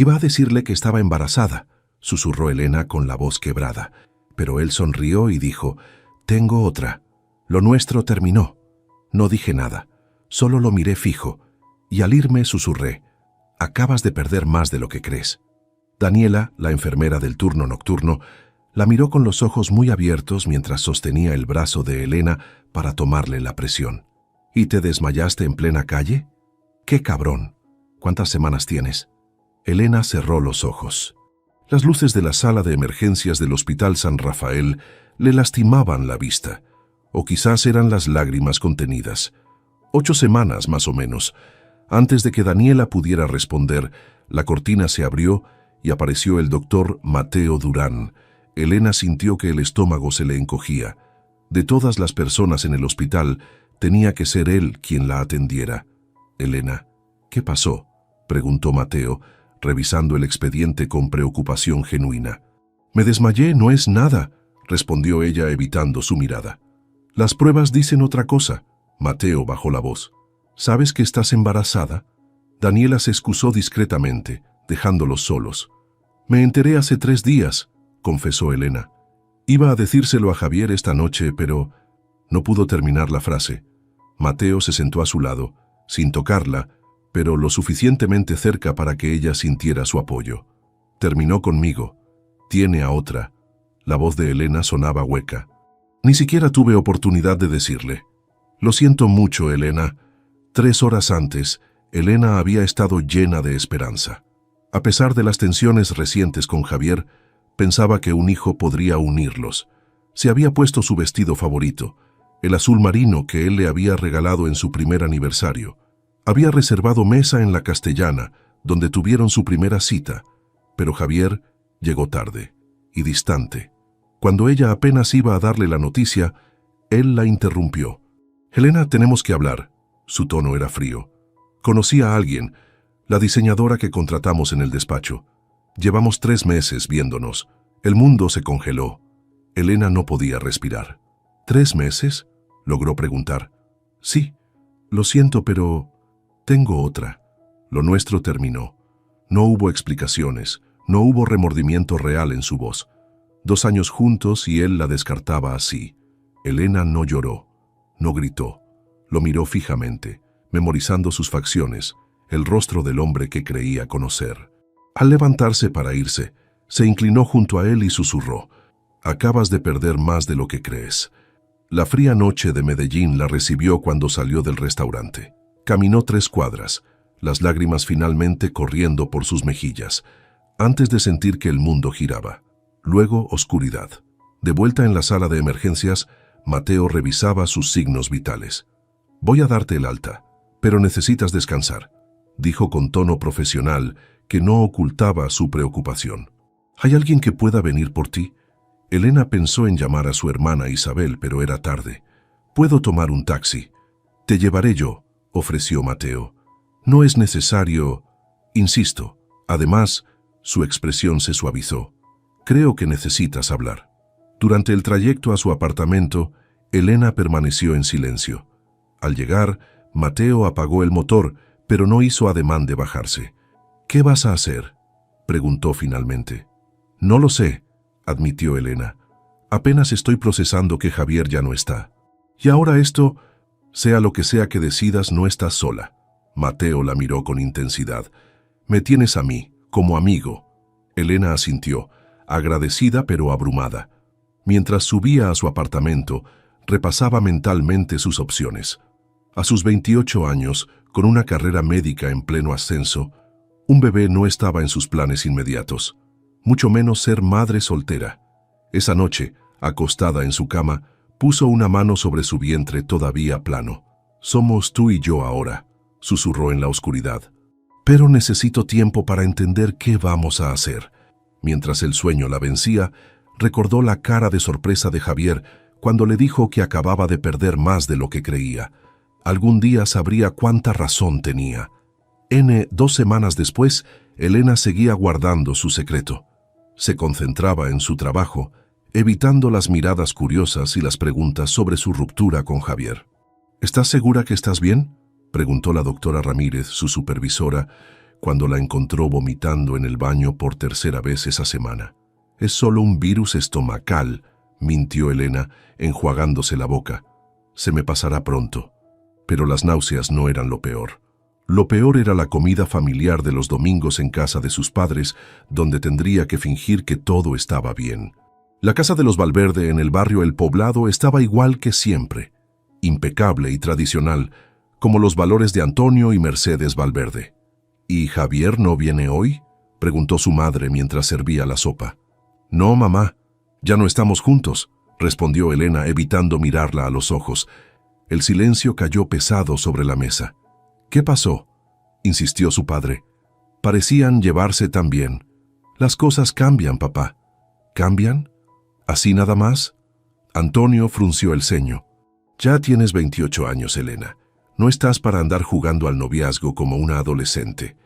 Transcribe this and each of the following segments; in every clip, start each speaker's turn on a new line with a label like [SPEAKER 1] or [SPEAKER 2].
[SPEAKER 1] Iba a decirle que estaba embarazada, susurró Elena con la voz quebrada, pero él sonrió y dijo, «Tengo otra. Lo nuestro terminó». No dije nada, solo lo miré fijo, y al irme susurré, «Acabas de perder más de lo que crees». Daniela, la enfermera del turno nocturno, la miró con los ojos muy abiertos mientras sostenía el brazo de Elena para tomarle la presión. «¿Y te desmayaste en plena calle? ¡Qué cabrón! ¿Cuántas semanas tienes?». Elena cerró los ojos. Las luces de la sala de emergencias del Hospital San Rafael le lastimaban la vista, o quizás eran las lágrimas contenidas. 8 semanas más o menos. Antes de que Daniela pudiera responder, la cortina se abrió y apareció el doctor Mateo Durán. Elena sintió que el estómago se le encogía. De todas las personas en el hospital, tenía que ser él quien la atendiera. «Elena, ¿qué pasó?», preguntó Mateo, revisando el expediente con preocupación genuina. «Me desmayé, no es nada», respondió ella evitando su mirada. «Las pruebas dicen otra cosa». Mateo bajó la voz. «¿Sabes que estás embarazada?». Daniela se excusó discretamente, dejándolos solos. «Me enteré hace 3 días», confesó Elena. «Iba a decírselo a Javier esta noche, pero…». No pudo terminar la frase. Mateo se sentó a su lado, sin tocarla, pero lo suficientemente cerca para que ella sintiera su apoyo. «Terminó conmigo. Tiene a otra». La voz de Elena sonaba hueca. Ni siquiera tuve oportunidad de decirle. «Lo siento mucho, Elena». 3 horas antes, Elena había estado llena de esperanza. A pesar de las tensiones recientes con Javier, pensaba que un hijo podría unirlos. Se había puesto su vestido favorito, el azul marino que él le había regalado en su primer aniversario. Había reservado mesa en la Castellana, donde tuvieron su primera cita, pero Javier llegó tarde y distante. Cuando ella apenas iba a darle la noticia, él la interrumpió. «Elena, tenemos que hablar». Su tono era frío. «Conocí a alguien, la diseñadora que contratamos en el despacho. Llevamos 3 meses viéndonos. El mundo se congeló». Elena no podía respirar. «¿3 meses?», logró preguntar. «Sí, lo siento, pero tengo otra. Lo nuestro terminó». No hubo explicaciones, no hubo remordimiento real en su voz. 2 años juntos y él la descartaba así. Elena no lloró, no gritó. Lo miró fijamente, memorizando sus facciones, el rostro del hombre que creía conocer. Al levantarse para irse, se inclinó junto a él y susurró, «Acabas de perder más de lo que crees». La fría noche de Medellín la recibió cuando salió del restaurante. Caminó 3 cuadras, las lágrimas finalmente corriendo por sus mejillas, antes de sentir que el mundo giraba. Luego, oscuridad. De vuelta en la sala de emergencias, Mateo revisaba sus signos vitales. «Voy a darte el alta, pero necesitas descansar», dijo con tono profesional que no ocultaba su preocupación. «¿Hay alguien que pueda venir por ti?». Elena pensó en llamar a su hermana Isabel, pero era tarde. «Puedo tomar un taxi». «Te llevaré yo», ofreció Mateo. «No es necesario…». «Insisto». Además, su expresión se suavizó. «Creo que necesitas hablar». Durante el trayecto a su apartamento, Elena permaneció en silencio. Al llegar, Mateo apagó el motor, pero no hizo ademán de bajarse. «¿Qué vas a hacer?», preguntó finalmente. «No lo sé», admitió Elena. «Apenas estoy procesando que Javier ya no está. Y ahora esto, sea lo que sea que decidas, no estás sola». Mateo la miró con intensidad. «Me tienes a mí, como amigo». Elena asintió, agradecida pero abrumada. Mientras subía a su apartamento, repasaba mentalmente sus opciones. A sus 28 años, con una carrera médica en pleno ascenso, un bebé no estaba en sus planes inmediatos, mucho menos ser madre soltera. Esa noche, acostada en su cama, puso una mano sobre su vientre todavía plano. «Somos tú y yo ahora», susurró en la oscuridad. «Pero necesito tiempo para entender qué vamos a hacer». Mientras el sueño la vencía, recordó la cara de sorpresa de Javier cuando le dijo que acababa de perder más de lo que creía. Algún día sabría cuánta razón tenía. 2 semanas después, Elena seguía guardando su secreto. Se concentraba en su trabajo, evitando las miradas curiosas y las preguntas sobre su ruptura con Javier. «¿Estás segura que estás bien?», preguntó la doctora Ramírez, su supervisora, cuando la encontró vomitando en el baño por tercera vez esa semana. «Es solo un virus estomacal», mintió Elena, enjuagándose la boca. «Se me pasará pronto». Pero las náuseas no eran lo peor. Lo peor era la comida familiar de los domingos en casa de sus padres, donde tendría que fingir que todo estaba bien. La casa de los Valverde en el barrio El Poblado estaba igual que siempre, impecable y tradicional, como los valores de Antonio y Mercedes Valverde. «¿Y Javier no viene hoy?», preguntó su madre mientras servía la sopa. «No, mamá, ya no estamos juntos», respondió Elena, evitando mirarla a los ojos. El silencio cayó pesado sobre la mesa. «¿Qué pasó?», insistió su padre. «Parecían llevarse tan bien. Las cosas cambian, papá». «¿Cambian? ¿Así nada más?». Antonio frunció el ceño. «Ya tienes 28 años, Elena. No estás para andar jugando al noviazgo como una adolescente».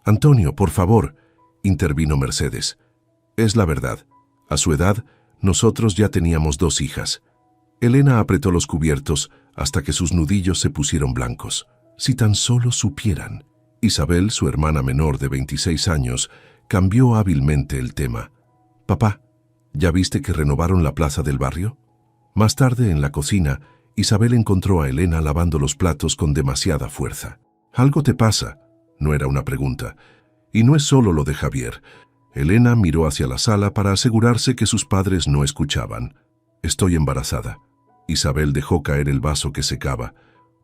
[SPEAKER 1] «Antonio, por favor», intervino Mercedes. «Es la verdad. A su edad, nosotros ya teníamos 2 hijas». Elena apretó los cubiertos hasta que sus nudillos se pusieron blancos. Si tan solo supieran. Isabel, su hermana menor de 26 años, cambió hábilmente el tema. «Papá, ¿ya viste que renovaron la plaza del barrio?». Más tarde, en la cocina, Isabel encontró a Elena lavando los platos con demasiada fuerza. «¿Algo te pasa?». No era una pregunta. Y no es solo lo de Javier. Elena miró hacia la sala para asegurarse que sus padres no escuchaban. «Estoy embarazada». Isabel dejó caer el vaso que secaba.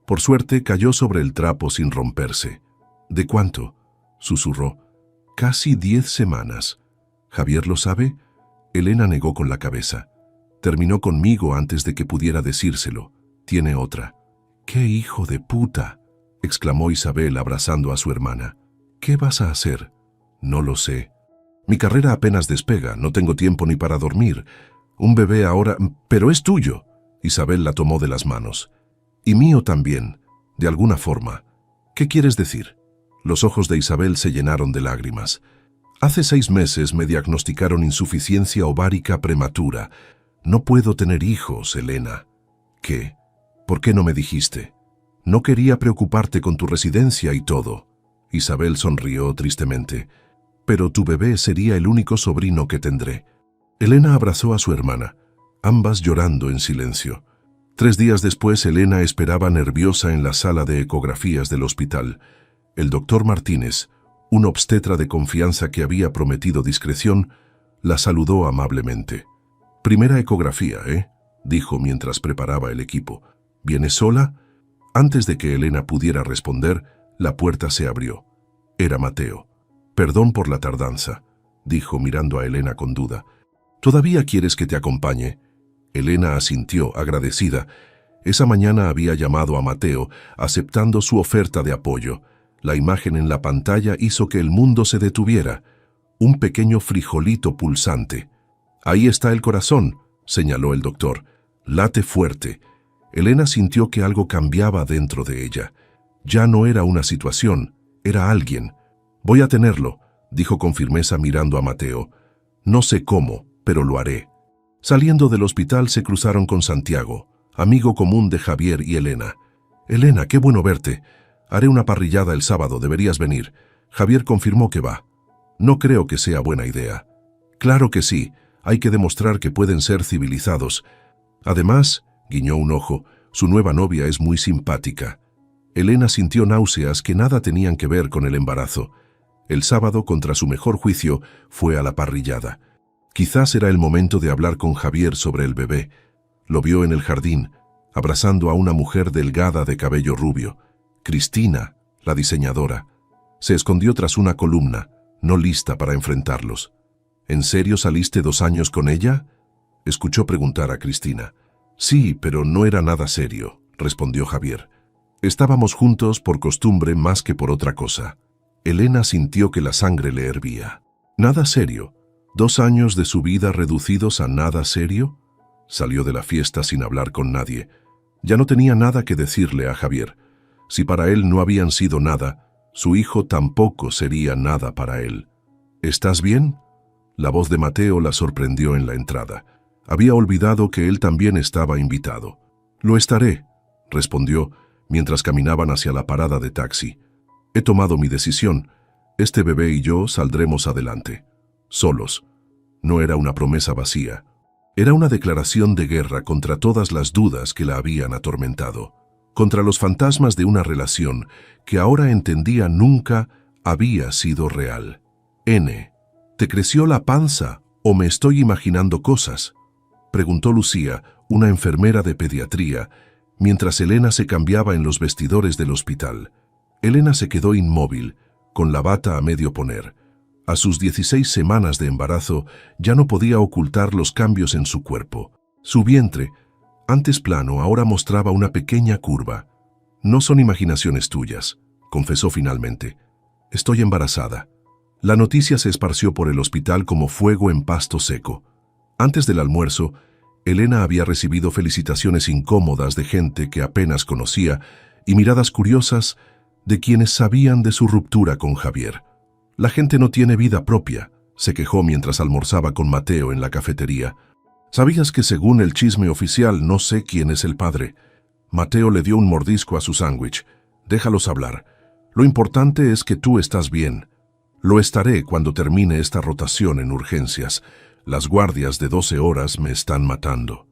[SPEAKER 1] Por suerte, cayó sobre el trapo sin romperse. «¿De cuánto?», susurró. «Casi 10 semanas». «¿Javier lo sabe?». Elena negó con la cabeza. «Terminó conmigo antes de que pudiera decírselo. Tiene otra». «¡Qué hijo de puta!», exclamó Isabel abrazando a su hermana. «¿Qué vas a hacer?». «No lo sé. Mi carrera apenas despega, no tengo tiempo ni para dormir. Un bebé ahora... ¡Pero es tuyo!». Isabel la tomó de las manos. «Y mío también, de alguna forma». «¿Qué quieres decir?». Los ojos de Isabel se llenaron de lágrimas. «Hace 6 meses me diagnosticaron insuficiencia ovárica prematura. No puedo tener hijos, Elena». «¿Qué? ¿Por qué no me dijiste?». «No quería preocuparte con tu residencia y todo». Isabel sonrió tristemente. «Pero tu bebé sería el único sobrino que tendré». Elena abrazó a su hermana, ambas llorando en silencio. 3 días después, Elena esperaba nerviosa en la sala de ecografías del hospital. El doctor Martínez, un obstetra de confianza que había prometido discreción, la saludó amablemente. «Primera ecografía, ¿eh?», dijo mientras preparaba el equipo. «¿Vienes sola?». Antes de que Elena pudiera responder, la puerta se abrió. Era Mateo. «Perdón por la tardanza», dijo mirando a Elena con duda. «¿Todavía quieres que te acompañe?». Elena asintió, agradecida. Esa mañana había llamado a Mateo, aceptando su oferta de apoyo. La imagen en la pantalla hizo que el mundo se detuviera. Un pequeño frijolito pulsante. «Ahí está el corazón», señaló el doctor. «Late fuerte». Elena sintió que algo cambiaba dentro de ella. Ya no era una situación, era alguien. «Voy a tenerlo», dijo con firmeza mirando a Mateo. «No sé cómo, pero lo haré». Saliendo del hospital se cruzaron con Santiago, amigo común de Javier y Elena. «Elena, qué bueno verte. Haré una parrillada el sábado, deberías venir». Javier confirmó que va. «No creo que sea buena idea». «Claro que sí, hay que demostrar que pueden ser civilizados. Además», guiñó un ojo, «su nueva novia es muy simpática». Elena sintió náuseas que nada tenían que ver con el embarazo. El sábado, contra su mejor juicio, fue a la parrillada. Quizás era el momento de hablar con Javier sobre el bebé. Lo vio en el jardín, abrazando a una mujer delgada de cabello rubio. Cristina, la diseñadora. Se escondió tras una columna, no lista para enfrentarlos. «¿En serio saliste 2 años con ella?», escuchó preguntar a Cristina. «Sí, pero no era nada serio», respondió Javier. «Estábamos juntos por costumbre más que por otra cosa». Elena sintió que la sangre le hervía. «¿Nada serio? 2 años de su vida reducidos a nada serio?». Salió de la fiesta sin hablar con nadie. Ya no tenía nada que decirle a Javier. Si para él no habían sido nada, su hijo tampoco sería nada para él. «¿Estás bien?». La voz de Mateo la sorprendió en la entrada. Había olvidado que él también estaba invitado. «Lo estaré», respondió, mientras caminaban hacia la parada de taxi. «He tomado mi decisión. Este bebé y yo saldremos adelante. Solos. No era una promesa vacía. Era una declaración de guerra contra todas las dudas que la habían atormentado. Contra los fantasmas de una relación que ahora entendía nunca había sido real. N. ¿Te creció la panza o me estoy imaginando cosas?, preguntó Lucía, una enfermera de pediatría, mientras Elena se cambiaba en los vestidores del hospital. Elena se quedó inmóvil, con la bata a medio poner. A sus 16 semanas de embarazo ya no podía ocultar los cambios en su cuerpo. Su vientre, antes plano, ahora mostraba una pequeña curva. «No son imaginaciones tuyas», confesó finalmente. «Estoy embarazada». La noticia se esparció por el hospital como fuego en pasto seco. Antes del almuerzo, Elena había recibido felicitaciones incómodas de gente que apenas conocía y miradas curiosas de quienes sabían de su ruptura con Javier. «La gente no tiene vida propia», se quejó mientras almorzaba con Mateo en la cafetería. «¿Sabías que según el chisme oficial no sé quién es el padre?» Mateo le dio un mordisco a su sándwich. «Déjalos hablar. Lo importante es que tú estás bien. Lo estaré cuando termine esta rotación en urgencias. Las guardias de 12 horas me están matando.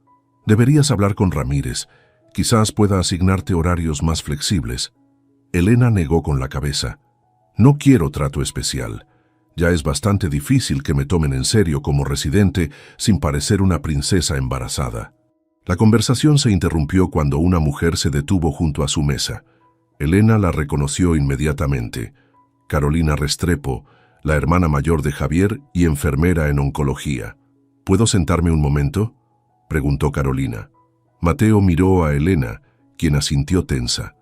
[SPEAKER 1] Deberías hablar con Ramírez. Quizás pueda asignarte horarios más flexibles». Elena negó con la cabeza. «No quiero trato especial. Ya es bastante difícil que me tomen en serio como residente sin parecer una princesa embarazada». La conversación se interrumpió cuando una mujer se detuvo junto a su mesa. Elena la reconoció inmediatamente. Carolina Restrepo, la hermana mayor de Javier y enfermera en oncología. «¿Puedo sentarme un momento?», preguntó Carolina. Mateo miró a Elena, quien asintió tensa.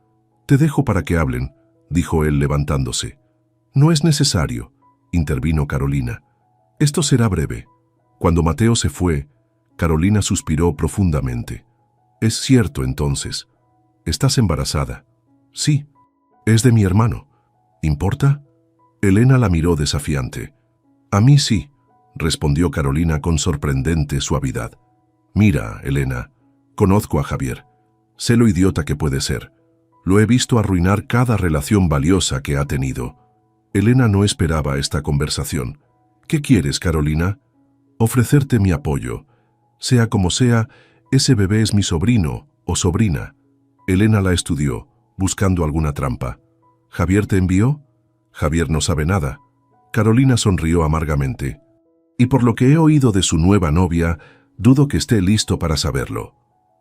[SPEAKER 1] «Te dejo para que hablen», dijo él levantándose. «No es necesario», intervino Carolina. «Esto será breve». Cuando Mateo se fue, Carolina suspiró profundamente. «Es cierto, entonces. ¿Estás embarazada?» «Sí. Es de mi hermano. ¿Importa?». Elena la miró desafiante. «A mí sí», respondió Carolina con sorprendente suavidad. «Mira, Elena, conozco a Javier. Sé lo idiota que puede ser. Lo he visto arruinar cada relación valiosa que ha tenido». Elena no esperaba esta conversación. «¿Qué quieres, Carolina?». «Ofrecerte mi apoyo. Sea como sea, ese bebé es mi sobrino o sobrina». Elena la estudió, buscando alguna trampa. «¿Javier te envió?». «Javier no sabe nada». Carolina sonrió amargamente. «Y por lo que he oído de su nueva novia, dudo que esté listo para saberlo».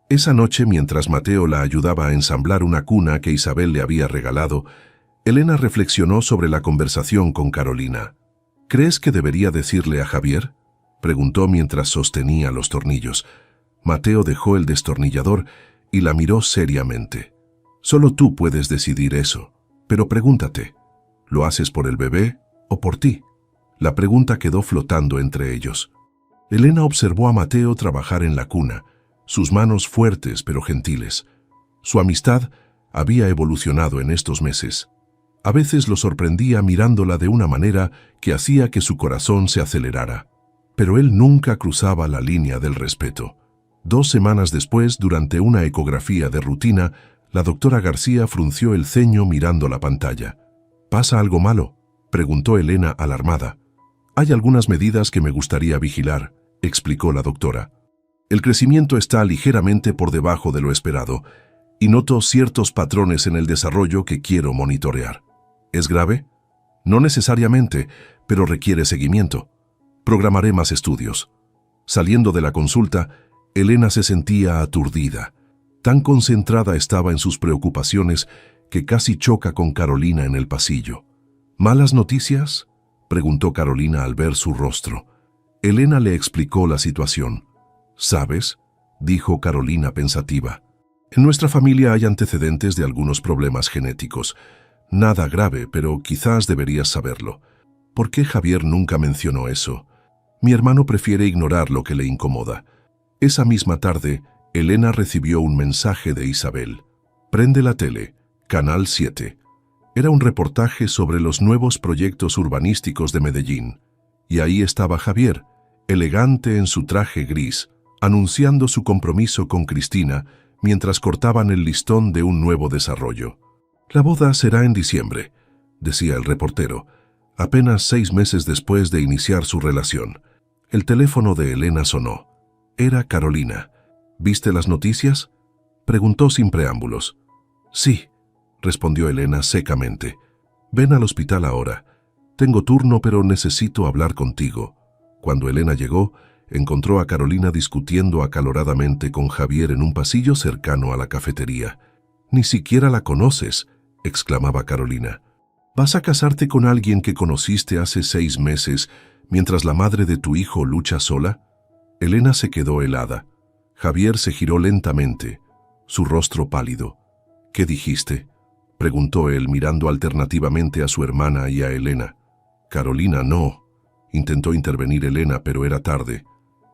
[SPEAKER 1] Esa noche, mientras Mateo la ayudaba a ensamblar una cuna que Isabel le había regalado, Elena reflexionó sobre la conversación con Carolina. «¿Crees que debería decirle a Javier?», preguntó mientras sostenía los tornillos. Mateo dejó el destornillador y la miró seriamente. «Solo tú puedes decidir eso, pero pregúntate, ¿lo haces por el bebé o por ti?». La pregunta quedó flotando entre ellos. Elena observó a Mateo trabajar en la cuna, sus manos fuertes pero gentiles. Su amistad había evolucionado en estos meses. A veces lo sorprendía mirándola de una manera que hacía que su corazón se acelerara. Pero él nunca cruzaba la línea del respeto. 2 semanas después, durante una ecografía de rutina, la doctora García frunció el ceño mirando la pantalla. «¿Pasa algo malo?», preguntó Elena alarmada. «Hay algunas medidas que me gustaría vigilar», explicó la doctora. «El crecimiento está ligeramente por debajo de lo esperado y noto ciertos patrones en el desarrollo que quiero monitorear». «¿Es grave?». «No necesariamente, pero requiere seguimiento. Programaré más estudios». Saliendo de la consulta, Elena se sentía aturdida. Tan concentrada estaba en sus preocupaciones que casi choca con Carolina en el pasillo. «¿Malas noticias?», preguntó Carolina al ver su rostro. Elena le explicó la situación. «¿Sabes?», dijo Carolina pensativa. «En nuestra familia hay antecedentes de algunos problemas genéticos. Nada grave, pero quizás deberías saberlo. ¿Por qué Javier nunca mencionó eso? Mi hermano prefiere ignorar lo que le incomoda». Esa misma tarde, Elena recibió un mensaje de Isabel. «Prende la tele, Canal 7». Era un reportaje sobre los nuevos proyectos urbanísticos de Medellín. Y ahí estaba Javier, elegante en su traje gris, anunciando su compromiso con Cristina mientras cortaban el listón de un nuevo desarrollo. «La boda será en diciembre», decía el reportero. Apenas 6 meses después de iniciar su relación, el teléfono de Elena sonó. Era Carolina. ¿Viste las noticias?, preguntó sin preámbulos. Sí, respondió Elena secamente. Ven al hospital ahora. Tengo turno, pero necesito hablar contigo. Cuando Elena llegó, encontró a Carolina discutiendo acaloradamente con Javier en un pasillo cercano a la cafetería. «Ni siquiera la conoces», exclamaba Carolina. «¿Vas a casarte con alguien que conociste hace 6 meses mientras la madre de tu hijo lucha sola?» Elena se quedó helada. Javier se giró lentamente, su rostro pálido. «¿Qué dijiste?», preguntó él mirando alternativamente a su hermana y a Elena. «Carolina, no», intentó intervenir Elena, pero era tarde.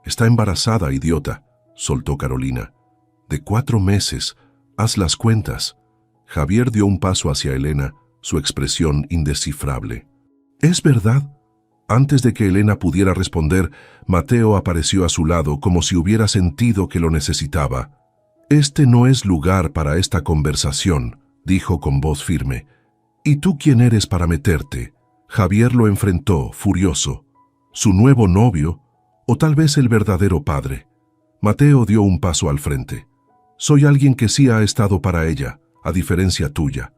[SPEAKER 1] «Está embarazada, idiota», soltó Carolina. «De 4 meses, haz las cuentas». Javier dio un paso hacia Elena, su expresión indescifrable. «¿Es verdad?». Antes de que Elena pudiera responder, Mateo apareció a su lado como si hubiera sentido que lo necesitaba. «Este no es lugar para esta conversación», dijo con voz firme. «¿Y tú quién eres para meterte?». Javier lo enfrentó, furioso. ¿Su nuevo novio? ¿O tal vez el verdadero padre? Mateo dio un paso al frente. «Soy alguien que sí ha estado para ella, a diferencia tuya».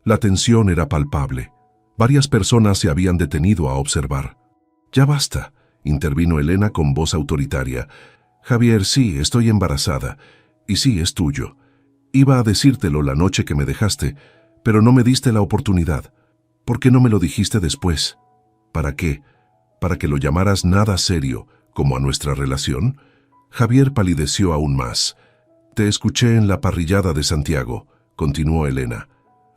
[SPEAKER 1] La tensión era palpable. Varias personas se habían detenido a observar. «Ya basta», intervino Elena con voz autoritaria. «Javier, sí, estoy embarazada. Y sí, es tuyo. Iba a decírtelo la noche que me dejaste, pero no me diste la oportunidad. ¿Por qué no me lo dijiste después? ¿Para qué? ¿Para que lo llamaras nada serio, como a nuestra relación?» Javier palideció aún más. «Te escuché en la parrillada de Santiago», continuó Elena.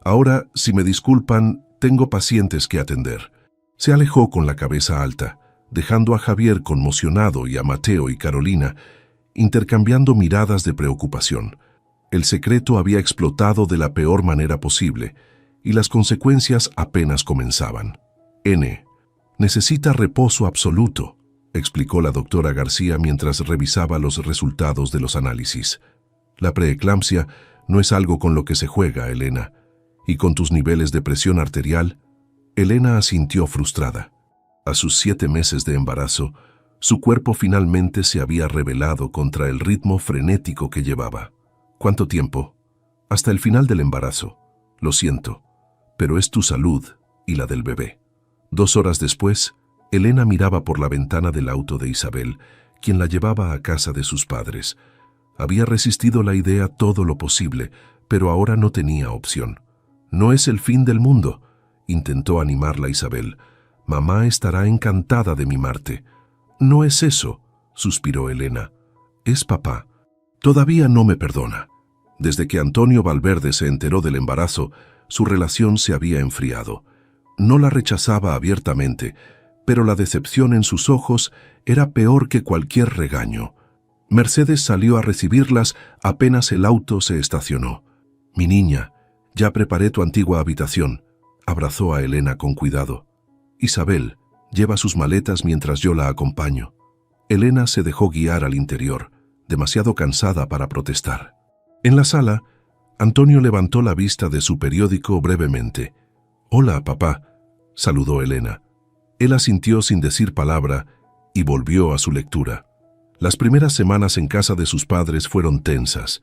[SPEAKER 1] «Ahora, si me disculpan, tengo pacientes que atender». Se alejó con la cabeza alta, dejando a Javier conmocionado y a Mateo y Carolina intercambiando miradas de preocupación. El secreto había explotado de la peor manera posible y las consecuencias apenas comenzaban. «N. necesita reposo absoluto», explicó la doctora García mientras revisaba los resultados de los análisis. «La preeclampsia no es algo con lo que se juega, Elena. Y con tus niveles de presión arterial». Elena asintió frustrada. A sus 7 meses de embarazo, su cuerpo finalmente se había rebelado contra el ritmo frenético que llevaba. «¿Cuánto tiempo?». «Hasta el final del embarazo. Lo siento, pero es tu salud y la del bebé». 2 horas después, Elena miraba por la ventana del auto de Isabel, quien la llevaba a casa de sus padres. Había resistido la idea todo lo posible, pero ahora no tenía opción. «No es el fin del mundo», intentó animarla Isabel. «Mamá estará encantada de mimarte». «No es eso», suspiró Elena. «Es papá. Todavía no me perdona». Desde que Antonio Valverde se enteró del embarazo, su relación se había enfriado. No la rechazaba abiertamente, pero la decepción en sus ojos era peor que cualquier regaño. Mercedes salió a recibirlas apenas el auto se estacionó. «Mi niña, ya preparé tu antigua habitación», abrazó a Elena con cuidado. «Isabel, lleva sus maletas mientras yo la acompaño». Elena se dejó guiar al interior, demasiado cansada para protestar. En la sala, Antonio levantó la vista de su periódico brevemente. «Hola, papá», saludó Elena. Él asintió sin decir palabra y volvió a su lectura. Las primeras semanas en casa de sus padres fueron tensas.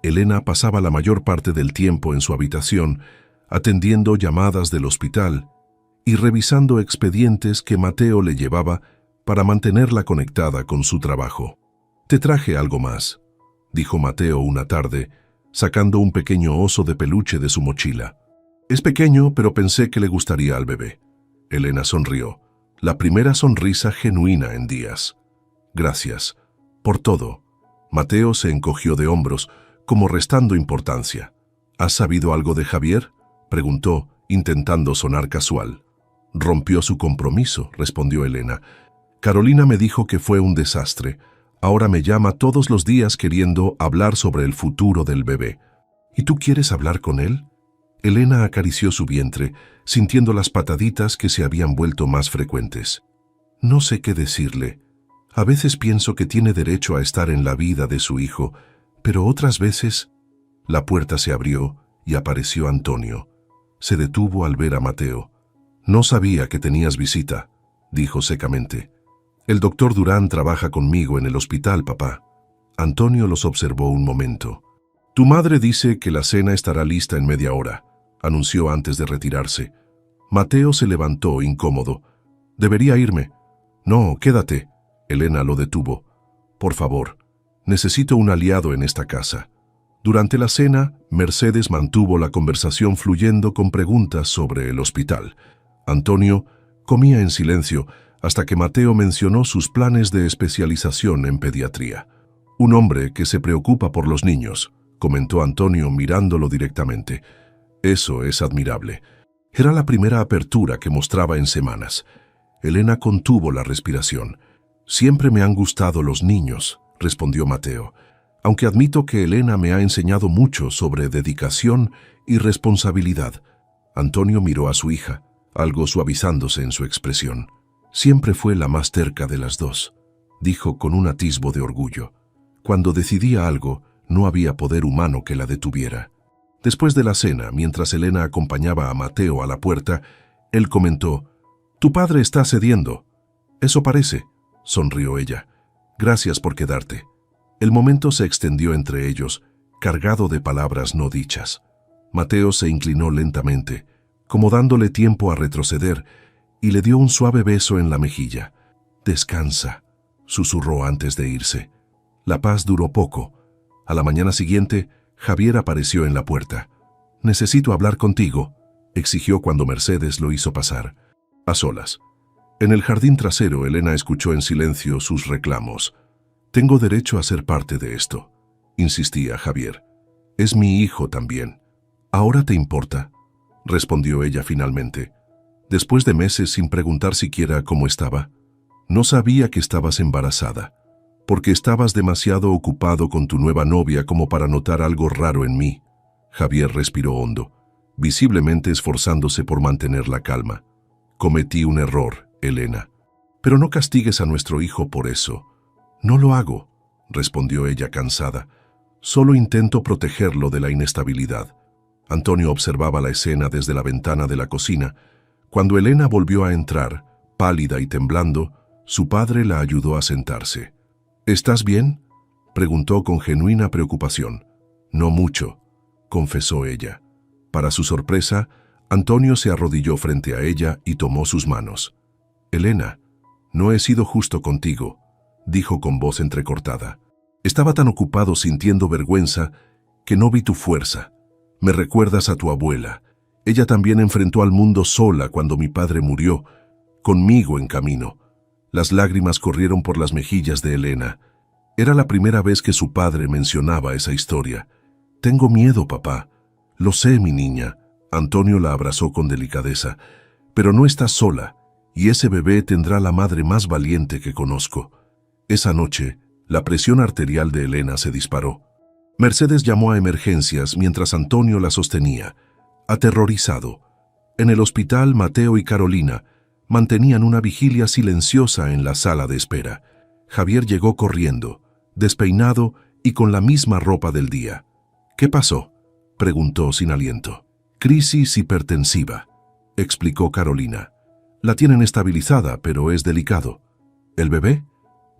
[SPEAKER 1] Elena pasaba la mayor parte del tiempo en su habitación, atendiendo llamadas del hospital y revisando expedientes que Mateo le llevaba para mantenerla conectada con su trabajo. «Te traje algo más», dijo Mateo una tarde, sacando un pequeño oso de peluche de su mochila. «Es pequeño, pero pensé que le gustaría al bebé». Elena sonrió, la primera sonrisa genuina en días. «Gracias. Por todo». Mateo se encogió de hombros, como restando importancia. «¿Has sabido algo de Javier?», preguntó, intentando sonar casual. «Rompió su compromiso», respondió Elena. «Carolina me dijo que fue un desastre. Ahora me llama todos los días queriendo hablar sobre el futuro del bebé». «¿Y tú quieres hablar con él?». Elena acarició su vientre, sintiendo las pataditas que se habían vuelto más frecuentes. «No sé qué decirle. A veces pienso que tiene derecho a estar en la vida de su hijo, pero otras veces...». La puerta se abrió y apareció Antonio. Se detuvo al ver a Mateo. No sabía que tenías visita, dijo secamente. El doctor Durán trabaja conmigo en el hospital, papá. Antonio los observó un momento. Tu madre dice que la cena estará lista en media hora, anunció antes de retirarse. Mateo se levantó incómodo. Debería irme. No, quédate. Elena lo detuvo. Por favor, necesito un aliado en esta casa. Durante la cena, Mercedes mantuvo la conversación fluyendo con preguntas sobre el hospital. Antonio comía en silencio hasta que Mateo mencionó sus planes de especialización en pediatría. Un hombre que se preocupa por los niños, comentó Antonio mirándolo directamente. Eso es admirable. Era la primera apertura que mostraba en semanas. Elena contuvo la respiración. Siempre me han gustado los niños, respondió Mateo, aunque admito que Elena me ha enseñado mucho sobre dedicación y responsabilidad. Antonio miró a su hija, algo suavizándose en su expresión. Siempre fue la más terca de las dos, dijo con un atisbo de orgullo. Cuando decidía algo, no había poder humano que la detuviera. Después de la cena, mientras Elena acompañaba a Mateo a la puerta, él comentó: «Tu padre está cediendo». «Eso parece», sonrió ella. «Gracias por quedarte». El momento se extendió entre ellos, cargado de palabras no dichas. Mateo se inclinó lentamente, como dándole tiempo a retroceder, y le dio un suave beso en la mejilla. «Descansa», susurró antes de irse. La paz duró poco. A la mañana siguiente, Javier apareció en la puerta. «Necesito hablar contigo», exigió cuando Mercedes lo hizo pasar. A solas. En el jardín trasero, Elena escuchó en silencio sus reclamos. «Tengo derecho a ser parte de esto», insistía Javier. «Es mi hijo también». «¿Ahora te importa?», respondió ella finalmente. Después de meses sin preguntar siquiera cómo estaba. «No sabía que estabas embarazada, porque estabas demasiado ocupado con tu nueva novia como para notar algo raro en mí». Javier respiró hondo, visiblemente esforzándose por mantener la calma. «Cometí un error, Elena. Pero no castigues a nuestro hijo por eso». «No lo hago», respondió ella cansada. «Solo intento protegerlo de la inestabilidad». Antonio observaba la escena desde la ventana de la cocina. Cuando Elena volvió a entrar, pálida y temblando, su padre la ayudó a sentarse. «¿Estás bien?», preguntó con genuina preocupación. «No mucho», confesó ella. Para su sorpresa, Antonio se arrodilló frente a ella y tomó sus manos. «Elena, no he sido justo contigo», dijo con voz entrecortada. «Estaba tan ocupado sintiendo vergüenza que no vi tu fuerza. Me recuerdas a tu abuela. Ella también enfrentó al mundo sola cuando mi padre murió, conmigo en camino». Las lágrimas corrieron por las mejillas de Elena. Era la primera vez que su padre mencionaba esa historia. «Tengo miedo, papá». «Lo sé, mi niña». Antonio la abrazó con delicadeza. «Pero no estás sola, y ese bebé tendrá la madre más valiente que conozco». Esa noche, la presión arterial de Elena se disparó. Mercedes llamó a emergencias mientras Antonio la sostenía, aterrorizado. En el hospital, Mateo y Carolina mantenían una vigilia silenciosa en la sala de espera. Javier llegó corriendo, despeinado y con la misma ropa del día. «¿Qué pasó?», preguntó sin aliento. «Crisis hipertensiva», explicó Carolina. «La tienen estabilizada, pero es delicado». «¿El bebé?».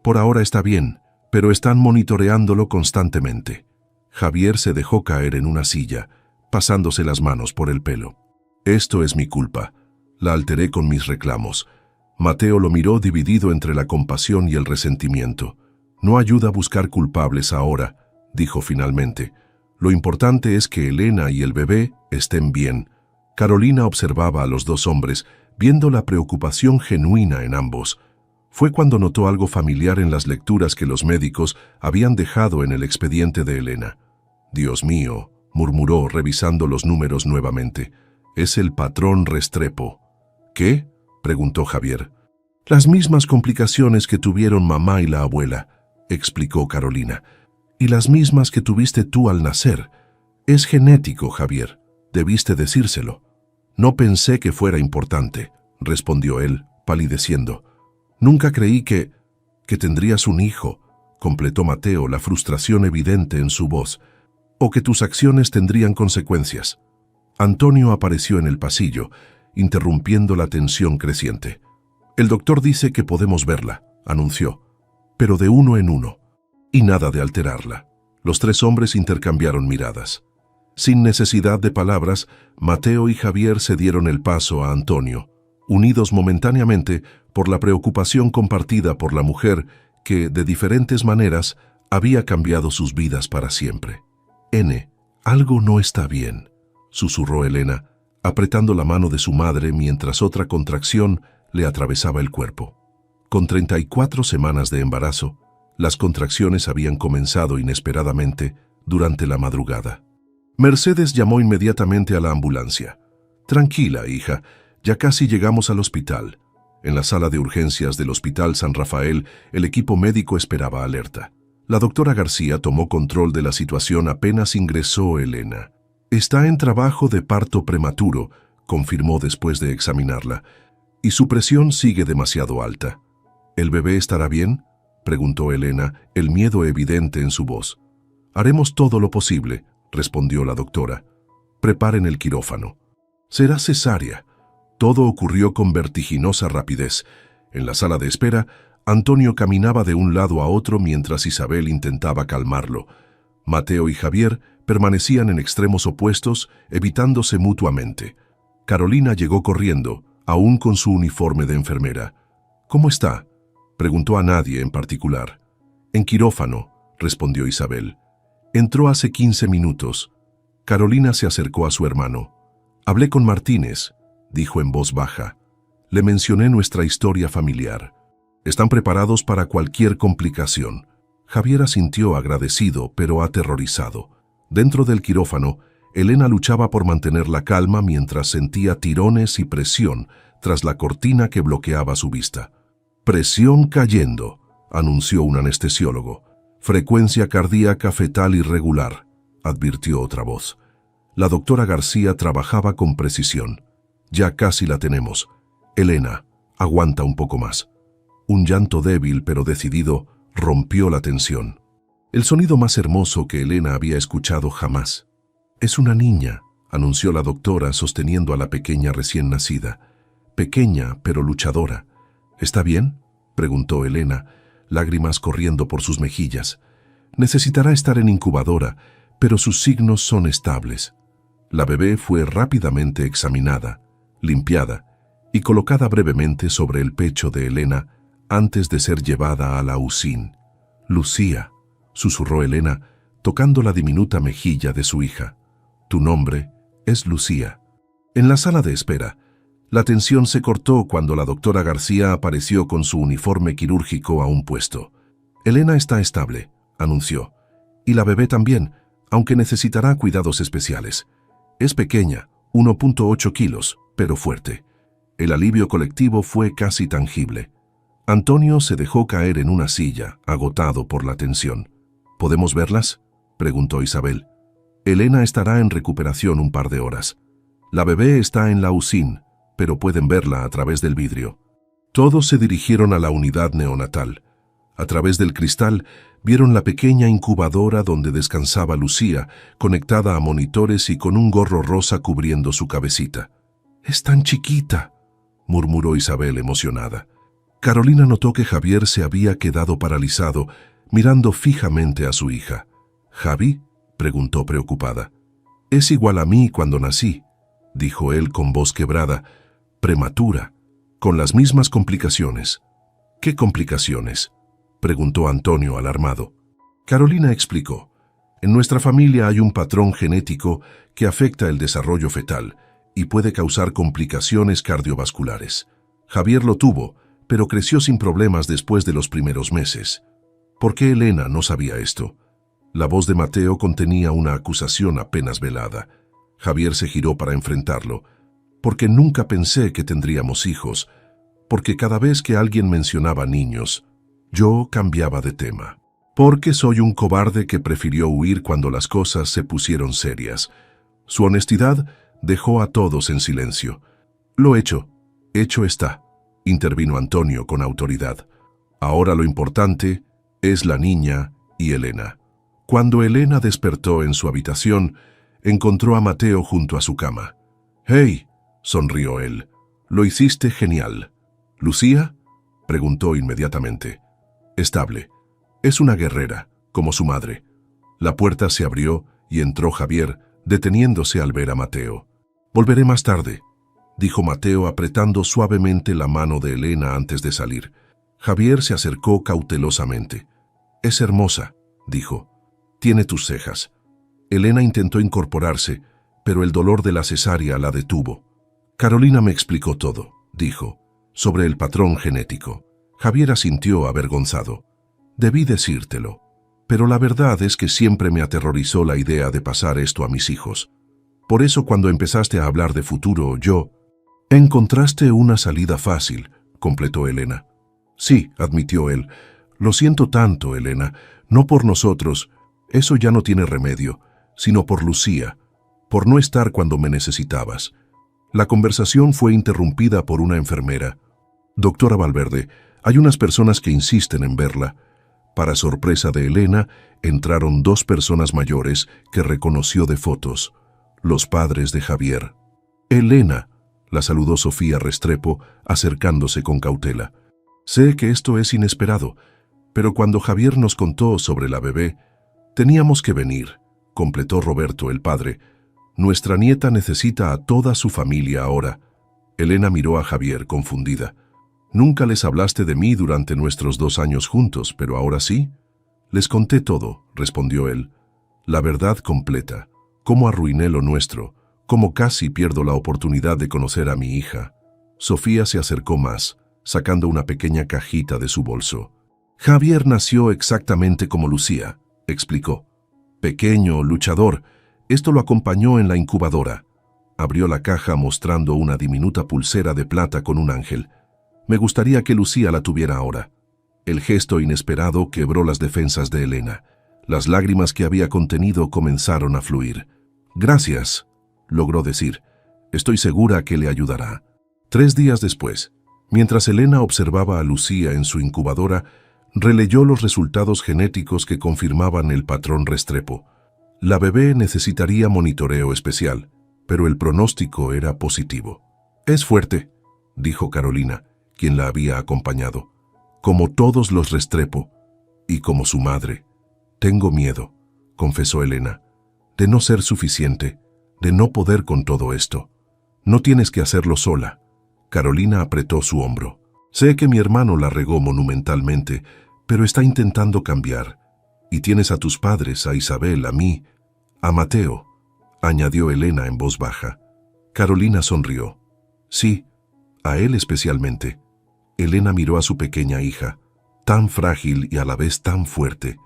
[SPEAKER 1] «Por ahora está bien, pero están monitoreándolo constantemente». Javier se dejó caer en una silla, pasándose las manos por el pelo. «Esto es mi culpa. La alteré con mis reclamos». Mateo lo miró dividido entre la compasión y el resentimiento. «No ayuda a buscar culpables ahora», dijo finalmente. «Lo importante es que Elena y el bebé estén bien». Carolina observaba a los dos hombres, viendo la preocupación genuina en ambos. Fue cuando notó algo familiar en las lecturas que los médicos habían dejado en el expediente de Elena. «Dios mío», murmuró revisando los números nuevamente. «Es el patrón Restrepo». «¿Qué?», preguntó Javier. «Las mismas complicaciones que tuvieron mamá y la abuela», explicó Carolina. «Y las mismas que tuviste tú al nacer. Es genético, Javier. Debiste decírselo». «No pensé que fuera importante», respondió él, palideciendo. «Nunca creí que tendrías un hijo», completó Mateo, la frustración evidente en su voz. «O que tus acciones tendrían consecuencias». Antonio apareció en el pasillo, interrumpiendo la tensión creciente. «El doctor dice que podemos verla», anunció, «pero de uno en uno, y nada de alterarla». Los tres hombres intercambiaron miradas. Sin necesidad de palabras, Mateo y Javier cedieron el paso a Antonio, unidos momentáneamente por la preocupación compartida por la mujer que, de diferentes maneras, había cambiado sus vidas para siempre. «N, algo no está bien», susurró Elena, apretando la mano de su madre mientras otra contracción le atravesaba el cuerpo. Con 34 semanas de embarazo, las contracciones habían comenzado inesperadamente durante la madrugada. Mercedes llamó inmediatamente a la ambulancia. «Tranquila, hija, ya casi llegamos al hospital». En la sala de urgencias del Hospital San Rafael, el equipo médico esperaba alerta. La doctora García tomó control de la situación apenas ingresó Elena. «Está en trabajo de parto prematuro», confirmó después de examinarla, «y su presión sigue demasiado alta». «¿El bebé estará bien?», preguntó Elena, el miedo evidente en su voz. «Haremos todo lo posible», respondió la doctora. «Preparen el quirófano». «Será cesárea». Todo ocurrió con vertiginosa rapidez. En la sala de espera, Antonio caminaba de un lado a otro mientras Isabel intentaba calmarlo. Mateo y Javier permanecían en extremos opuestos, evitándose mutuamente. Carolina llegó corriendo, aún con su uniforme de enfermera. «¿Cómo está?», preguntó a nadie en particular. «En quirófano», respondió Isabel. «Entró hace 15 minutos». Carolina se acercó a su hermano. «Hablé con Martínez», dijo en voz baja. «Le mencioné nuestra historia familiar. Están preparados para cualquier complicación». Javier asintió agradecido, pero aterrorizado. Dentro del quirófano, Elena luchaba por mantener la calma mientras sentía tirones y presión tras la cortina que bloqueaba su vista. «Presión cayendo», anunció un anestesiólogo. «Frecuencia cardíaca fetal irregular», advirtió otra voz. La doctora García trabajaba con precisión. «Ya casi la tenemos. Elena, aguanta un poco más». Un llanto débil pero decidido rompió la tensión. El sonido más hermoso que Elena había escuchado jamás. «Es una niña», anunció la doctora sosteniendo a la pequeña recién nacida. «Pequeña pero luchadora». «¿Está bien?», preguntó Elena, lágrimas corriendo por sus mejillas. «Necesitará estar en incubadora, pero sus signos son estables». La bebé fue rápidamente examinada, limpiada y colocada brevemente sobre el pecho de Elena antes de ser llevada a la UCIN. «Lucía», susurró Elena, tocando la diminuta mejilla de su hija. «Tu nombre es Lucía». En la sala de espera, la tensión se cortó cuando la doctora García apareció con su uniforme quirúrgico aún puesto. «Elena está estable», anunció, «y la bebé también, aunque necesitará cuidados especiales. Es pequeña, 1.8 kilos, pero fuerte». El alivio colectivo fue casi tangible. Antonio se dejó caer en una silla, agotado por la tensión. «¿Podemos verlas?», preguntó Isabel. «Elena estará en recuperación un par de horas. La bebé está en la UCIN, pero pueden verla a través del vidrio». Todos se dirigieron a la unidad neonatal. A través del cristal vieron la pequeña incubadora donde descansaba Lucía, conectada a monitores y con un gorro rosa cubriendo su cabecita. «Es tan chiquita», murmuró Isabel emocionada. Carolina notó que Javier se había quedado paralizado, mirando fijamente a su hija. «¿Javi?», preguntó preocupada. «Es igual a mí cuando nací», dijo él con voz quebrada. «Prematura, con las mismas complicaciones». «¿Qué complicaciones?», preguntó Antonio alarmado. Carolina explicó. «En nuestra familia hay un patrón genético que afecta el desarrollo fetal y puede causar complicaciones cardiovasculares. Javier lo tuvo, pero creció sin problemas después de los primeros meses». ¿Por qué Elena no sabía esto? La voz de Mateo contenía una acusación apenas velada. Javier se giró para enfrentarlo. «Porque nunca pensé que tendríamos hijos. Porque cada vez que alguien mencionaba niños, yo cambiaba de tema. Porque soy un cobarde que prefirió huir cuando las cosas se pusieron serias». Su honestidad dejó a todos en silencio. «Lo hecho está», intervino Antonio con autoridad. «Ahora lo importante es la niña y Elena». Cuando Elena despertó en su habitación, encontró a Mateo junto a su cama. «¡Hey!», sonrió él. Lo hiciste genial. ¿Lucía? Preguntó inmediatamente. Estable. Es una guerrera, como su madre. La puerta se abrió y entró Javier, deteniéndose al ver a Mateo. Volveré más tarde, dijo Mateo apretando suavemente la mano de Elena antes de salir. Javier se acercó cautelosamente. Es hermosa, dijo. Tiene tus cejas. Elena intentó incorporarse, pero el dolor de la cesárea la detuvo. Carolina me explicó todo, dijo, sobre el patrón genético. Javier asintió avergonzado. Debí decírtelo, pero la verdad es que siempre me aterrorizó la idea de pasar esto a mis hijos. Por eso cuando empezaste a hablar de futuro, yo... Encontraste una salida fácil, completó Elena. Sí, admitió él. Lo siento tanto, Elena, no por nosotros, eso ya no tiene remedio, sino por Lucía, por no estar cuando me necesitabas. La conversación fue interrumpida por una enfermera. Doctora Valverde, hay unas personas que insisten en verla. Para sorpresa de Elena, entraron 2 personas mayores que reconoció de fotos, los padres de Javier. Elena, la saludó Sofía Restrepo, acercándose con cautela. Sé que esto es inesperado, pero cuando Javier nos contó sobre la bebé, teníamos que venir, completó Roberto, el padre. Nuestra nieta necesita a toda su familia ahora. Elena miró a Javier confundida. Nunca les hablaste de mí durante nuestros 2 años juntos, pero ahora sí. Les conté todo, respondió él. La verdad completa. Cómo arruiné lo nuestro, cómo casi pierdo la oportunidad de conocer a mi hija. Sofía se acercó más, sacando una pequeña cajita de su bolso. Javier nació exactamente como Lucía, explicó. Pequeño, luchador. Esto lo acompañó en la incubadora. Abrió la caja mostrando una diminuta pulsera de plata con un ángel. Me gustaría que Lucía la tuviera ahora. El gesto inesperado quebró las defensas de Elena. Las lágrimas que había contenido comenzaron a fluir. Gracias, logró decir. Estoy segura que le ayudará. 3 días después, mientras Elena observaba a Lucía en su incubadora, releyó los resultados genéticos que confirmaban el patrón Restrepo. La bebé necesitaría monitoreo especial, pero el pronóstico era positivo. Es fuerte, dijo Carolina, quien la había acompañado. Como todos los Restrepo, y como su madre. Tengo miedo, confesó Elena, de no ser suficiente, de no poder con todo esto. No tienes que hacerlo sola. Carolina apretó su hombro. Sé que mi hermano la regó monumentalmente, pero está intentando cambiar. Y tienes a tus padres, a Isabel, a mí, a Mateo, añadió Elena en voz baja. Carolina sonrió. Sí, a él especialmente. Elena miró a su pequeña hija, tan frágil y a la vez tan fuerte.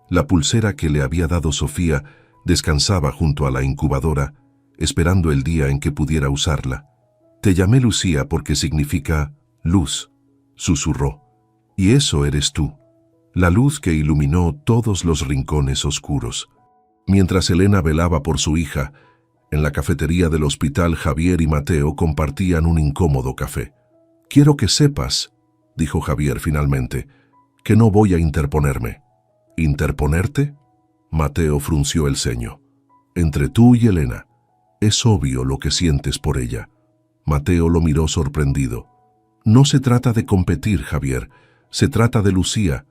[SPEAKER 1] La pulsera que le había dado Sofía descansaba junto a la incubadora, esperando el día en que pudiera usarla. Te llamé Lucía porque significa luz, susurró. Y eso eres tú, la luz que iluminó todos los rincones oscuros. Mientras Elena velaba por su hija, en la cafetería del hospital Javier y Mateo compartían un incómodo café. Quiero que sepas, dijo Javier finalmente, que no voy a interponerme. ¿Interponerte? Mateo frunció el ceño. Entre tú y Elena, es obvio lo que sientes por ella. Mateo lo miró sorprendido. No se trata de competir, Javier, se trata de Lucía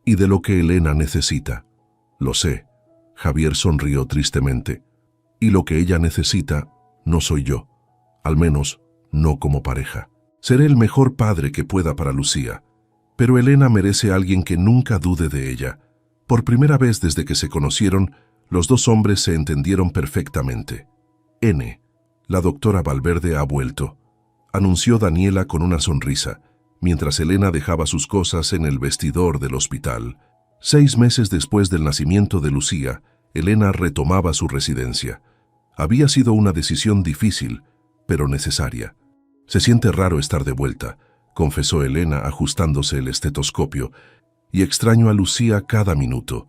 [SPEAKER 1] y de lo que Elena necesita. Lo sé, Javier sonrió tristemente. Y lo que ella necesita no soy yo, al menos no como pareja. Seré el mejor padre que pueda para Lucía, pero Elena merece a alguien que nunca dude de ella. Por primera vez desde que se conocieron, los 2 hombres se entendieron perfectamente. N, la doctora Valverde ha vuelto, anunció Daniela con una sonrisa, mientras Elena dejaba sus cosas en el vestidor del hospital. 6 meses después del nacimiento de Lucía, Elena retomaba su residencia. Había sido una decisión difícil, pero necesaria. Se siente raro estar de vuelta, confesó Elena ajustándose el estetoscopio, y extraño a Lucía cada minuto.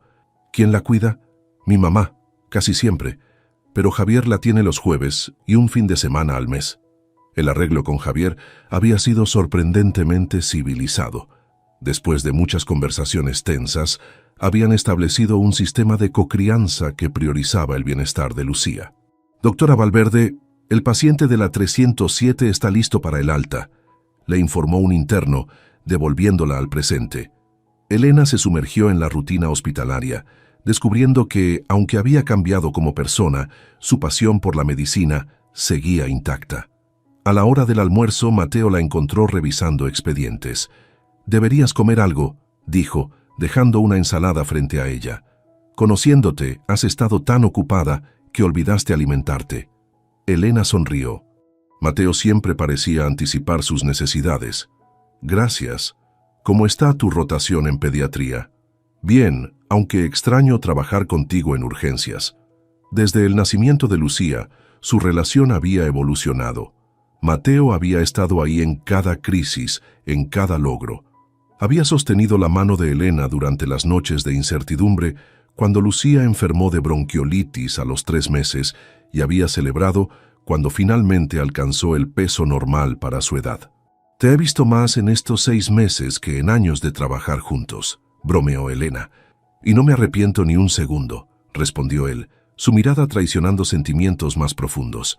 [SPEAKER 1] ¿Quién la cuida? Mi mamá, casi siempre, pero Javier la tiene los jueves y un fin de semana al mes. El arreglo con Javier había sido sorprendentemente civilizado. Después de muchas conversaciones tensas, habían establecido un sistema de cocrianza que priorizaba el bienestar de Lucía. Doctora Valverde, El paciente de la 307 está listo para el alta, le informó un interno, devolviéndola al presente. Elena se sumergió en la rutina hospitalaria, descubriendo que, aunque había cambiado como persona, su pasión por la medicina seguía intacta. A la hora del almuerzo, Mateo la encontró revisando expedientes. «Deberías comer algo», dijo, dejando una ensalada frente a ella. «Conociéndote, has estado tan ocupada que olvidaste alimentarte». Elena sonrió. Mateo siempre parecía anticipar sus necesidades. «Gracias. ¿Cómo está tu rotación en pediatría?» «Bien, aunque extraño trabajar contigo en urgencias». Desde el nacimiento de Lucía, su relación había evolucionado. Mateo había estado ahí en cada crisis, en cada logro. Había sostenido la mano de Elena durante las noches de incertidumbre, cuando Lucía enfermó de bronquiolitis a los 3 meses, y había celebrado cuando finalmente alcanzó el peso normal para su edad. «Te he visto más en estos 6 meses que en años de trabajar juntos», bromeó Elena. «Y no me arrepiento ni un segundo», respondió él, su mirada traicionando sentimientos más profundos.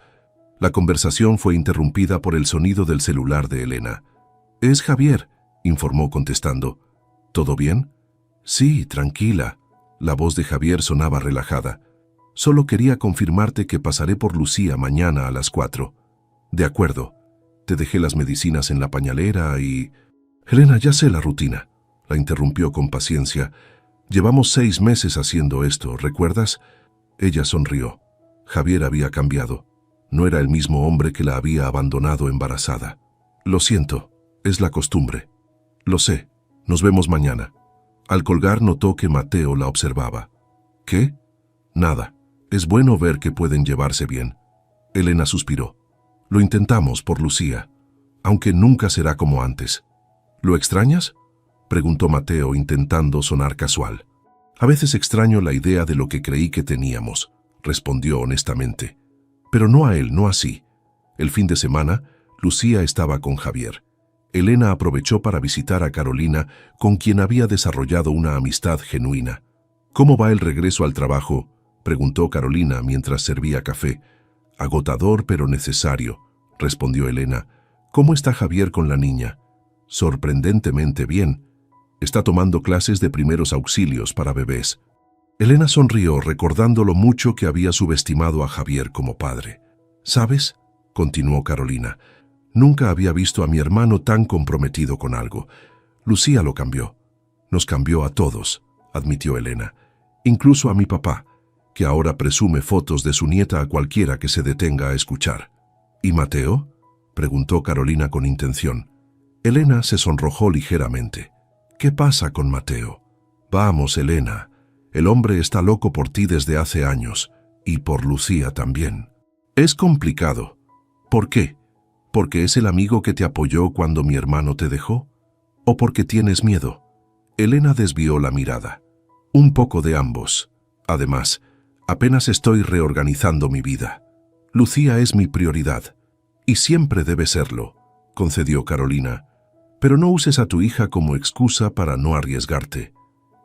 [SPEAKER 1] La conversación fue interrumpida por el sonido del celular de Elena. «Es Javier», informó contestando. «¿Todo bien?» «Sí, tranquila». La voz de Javier sonaba relajada. «Solo quería confirmarte que pasaré por Lucía mañana a las 4. «De acuerdo. Te dejé las medicinas en la pañalera y...» «Elena, ya sé la rutina», la interrumpió con paciencia. «Llevamos 6 meses haciendo esto, ¿recuerdas?» Ella sonrió. Javier había cambiado. No era el mismo hombre que la había abandonado embarazada. «Lo siento, es la costumbre». «Lo sé. Nos vemos mañana». Al colgar notó que Mateo la observaba. «¿Qué?» «Nada. Es bueno ver que pueden llevarse bien». Elena suspiró. «Lo intentamos por Lucía, aunque nunca será como antes». «¿Lo extrañas?», preguntó Mateo intentando sonar casual. «A veces extraño la idea de lo que creí que teníamos», respondió honestamente. Pero no a él, no así. El fin de semana, Lucía estaba con Javier. Elena aprovechó para visitar a Carolina, con quien había desarrollado una amistad genuina. «¿Cómo va el regreso al trabajo?», preguntó Carolina mientras servía café. «Agotador pero necesario», respondió Elena. «¿Cómo está Javier con la niña?» «Sorprendentemente bien. Está tomando clases de primeros auxilios para bebés». Elena sonrió recordando lo mucho que había subestimado a Javier como padre. «¿Sabes?», continuó Carolina, «nunca había visto a mi hermano tan comprometido con algo. Lucía lo cambió. Nos cambió a todos», admitió Elena. «Incluso a mi papá, que ahora presume fotos de su nieta a cualquiera que se detenga a escuchar». «¿Y Mateo?», preguntó Carolina con intención. Elena se sonrojó ligeramente. «¿Qué pasa con Mateo?». «Vamos, Elena. El hombre está loco por ti desde hace años, y por Lucía también». «Es complicado». «¿Por qué? ¿Porque es el amigo que te apoyó cuando mi hermano te dejó? ¿O porque tienes miedo?». Elena desvió la mirada. «Un poco de ambos. Además, apenas estoy reorganizando mi vida. Lucía es mi prioridad, y siempre debe serlo», concedió Carolina. «Pero no uses a tu hija como excusa para no arriesgarte».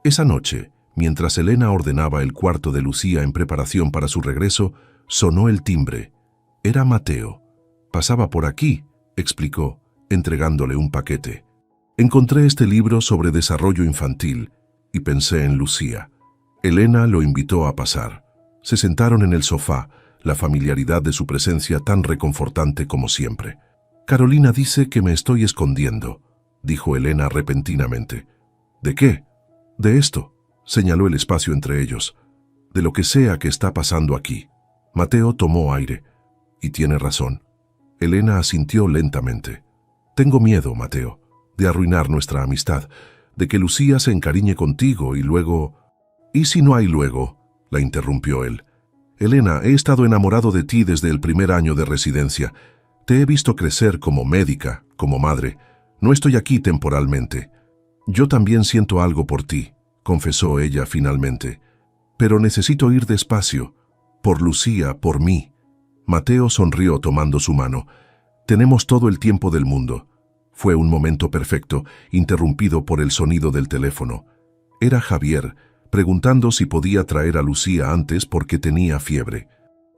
[SPEAKER 1] Esa noche, mientras Elena ordenaba el cuarto de Lucía en preparación para su regreso, sonó el timbre. Era Mateo. «Pasaba por aquí», explicó, entregándole un paquete. «Encontré este libro sobre desarrollo infantil y pensé en Lucía». Elena lo invitó a pasar. Se sentaron en el sofá, la familiaridad de su presencia tan reconfortante como siempre. «Carolina dice que me estoy escondiendo», dijo Elena repentinamente. «¿De qué?». «De esto», señaló el espacio entre ellos. «De lo que sea que está pasando aquí». Mateo tomó aire. «Y tiene razón». Elena asintió lentamente. «Tengo miedo, Mateo, de arruinar nuestra amistad, de que Lucía se encariñe contigo y luego...». «¿Y si no hay luego?», la interrumpió él. «Elena, he estado enamorado de ti desde el primer año de residencia. Te he visto crecer como médica, como madre. No estoy aquí temporalmente». «Yo también siento algo por ti», confesó ella finalmente. «Pero necesito ir despacio. Por Lucía, por mí». Mateo sonrió tomando su mano. «Tenemos todo el tiempo del mundo». Fue un momento perfecto, interrumpido por el sonido del teléfono. Era Javier, preguntando si podía traer a Lucía antes porque tenía fiebre.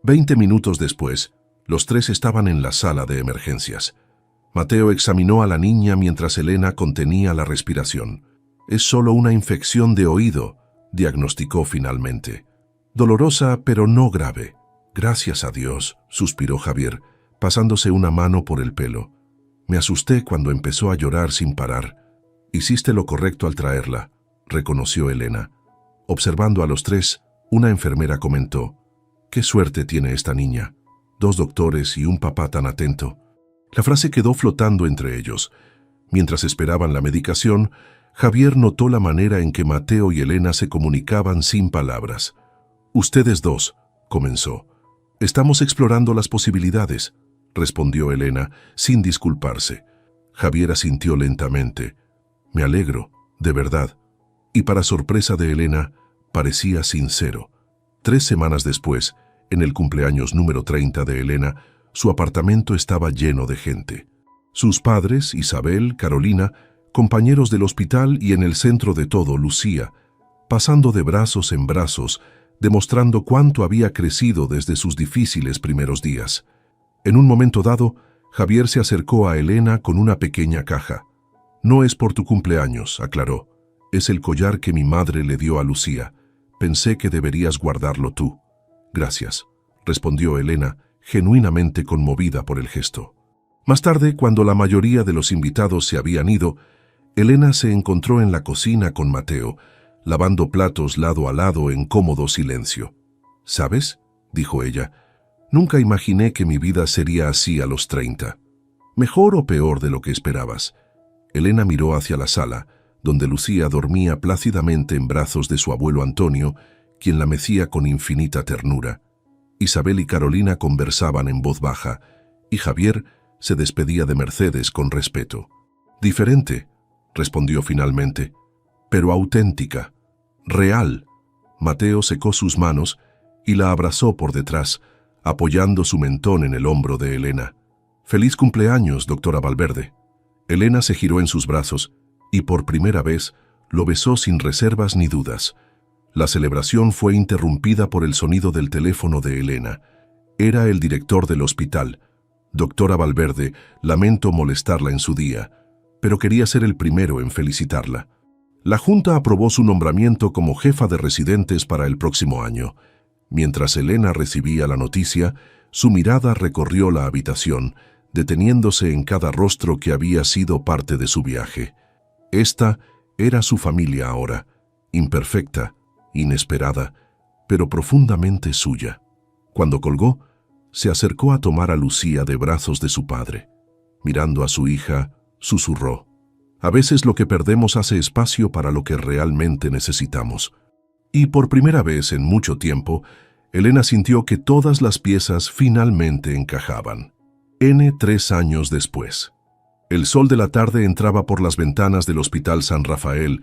[SPEAKER 1] 20 minutos después, Los tres estaban en la sala de emergencias. Mateo examinó a la niña mientras Elena contenía la respiración. «Es solo una infección de oído», diagnosticó finalmente. «Dolorosa, pero no grave». «Gracias a Dios», suspiró Javier, pasándose una mano por el pelo. «Me asusté cuando empezó a llorar sin parar». «Hiciste lo correcto al traerla», reconoció Elena. Observando a los tres, una enfermera comentó: «Qué suerte tiene esta niña. 2 doctores y un papá tan atento». La frase quedó flotando entre ellos. Mientras esperaban la medicación, Javier notó la manera en que Mateo y Elena se comunicaban sin palabras. «Ustedes dos», comenzó. «Estamos explorando las posibilidades», respondió Elena, sin disculparse. Javier asintió lentamente. «Me alegro, de verdad». Y para sorpresa de Elena, parecía sincero. 3 semanas después, en el cumpleaños número 30 de Elena, su apartamento estaba lleno de gente. Sus padres, Isabel, Carolina, compañeros del hospital y en el centro de todo, Lucía, pasando de brazos en brazos, demostrando cuánto había crecido desde sus difíciles primeros días. En un momento dado, Javier se acercó a Elena con una pequeña caja. «No es por tu cumpleaños», aclaró. «Es el collar que mi madre le dio a Lucía. Pensé que deberías guardarlo tú». «Gracias», respondió Elena, genuinamente conmovida por el gesto. Más tarde, cuando la mayoría de los invitados se habían ido, Elena se encontró en la cocina con Mateo, lavando platos lado a lado en cómodo silencio. «¿Sabes?», dijo ella, «nunca imaginé que mi vida sería así a los 30. ¿Mejor o peor de lo que esperabas?». Elena miró hacia la sala, donde Lucía dormía plácidamente en brazos de su abuelo Antonio, quien la mecía con infinita ternura. Isabel y Carolina conversaban en voz baja, y Javier se despedía de Mercedes con respeto. «Diferente», respondió finalmente, «pero auténtica, real». Mateo secó sus manos y la abrazó por detrás, apoyando su mentón en el hombro de Elena. «Feliz cumpleaños, doctora Valverde». Elena se giró en sus brazos y por primera vez lo besó sin reservas ni dudas. La celebración fue interrumpida por el sonido del teléfono de Elena. Era el director del hospital. «Doctora Valverde, lamento molestarla en su día, pero quería ser el primero en felicitarla. La Junta aprobó su nombramiento como jefa de residentes para el próximo año». Mientras Elena recibía la noticia, su mirada recorrió la habitación, deteniéndose en cada rostro que había sido parte de su viaje. Esta era su familia ahora, imperfecta, inesperada, pero profundamente suya. Cuando colgó, se acercó a tomar a Lucía de brazos de su padre. Mirando a su hija, susurró: «A veces lo que perdemos hace espacio para lo que realmente necesitamos». Y por primera vez en mucho tiempo, Elena sintió que todas las piezas finalmente encajaban. 3 años después. El sol de la tarde entraba por las ventanas del Hospital San Rafael,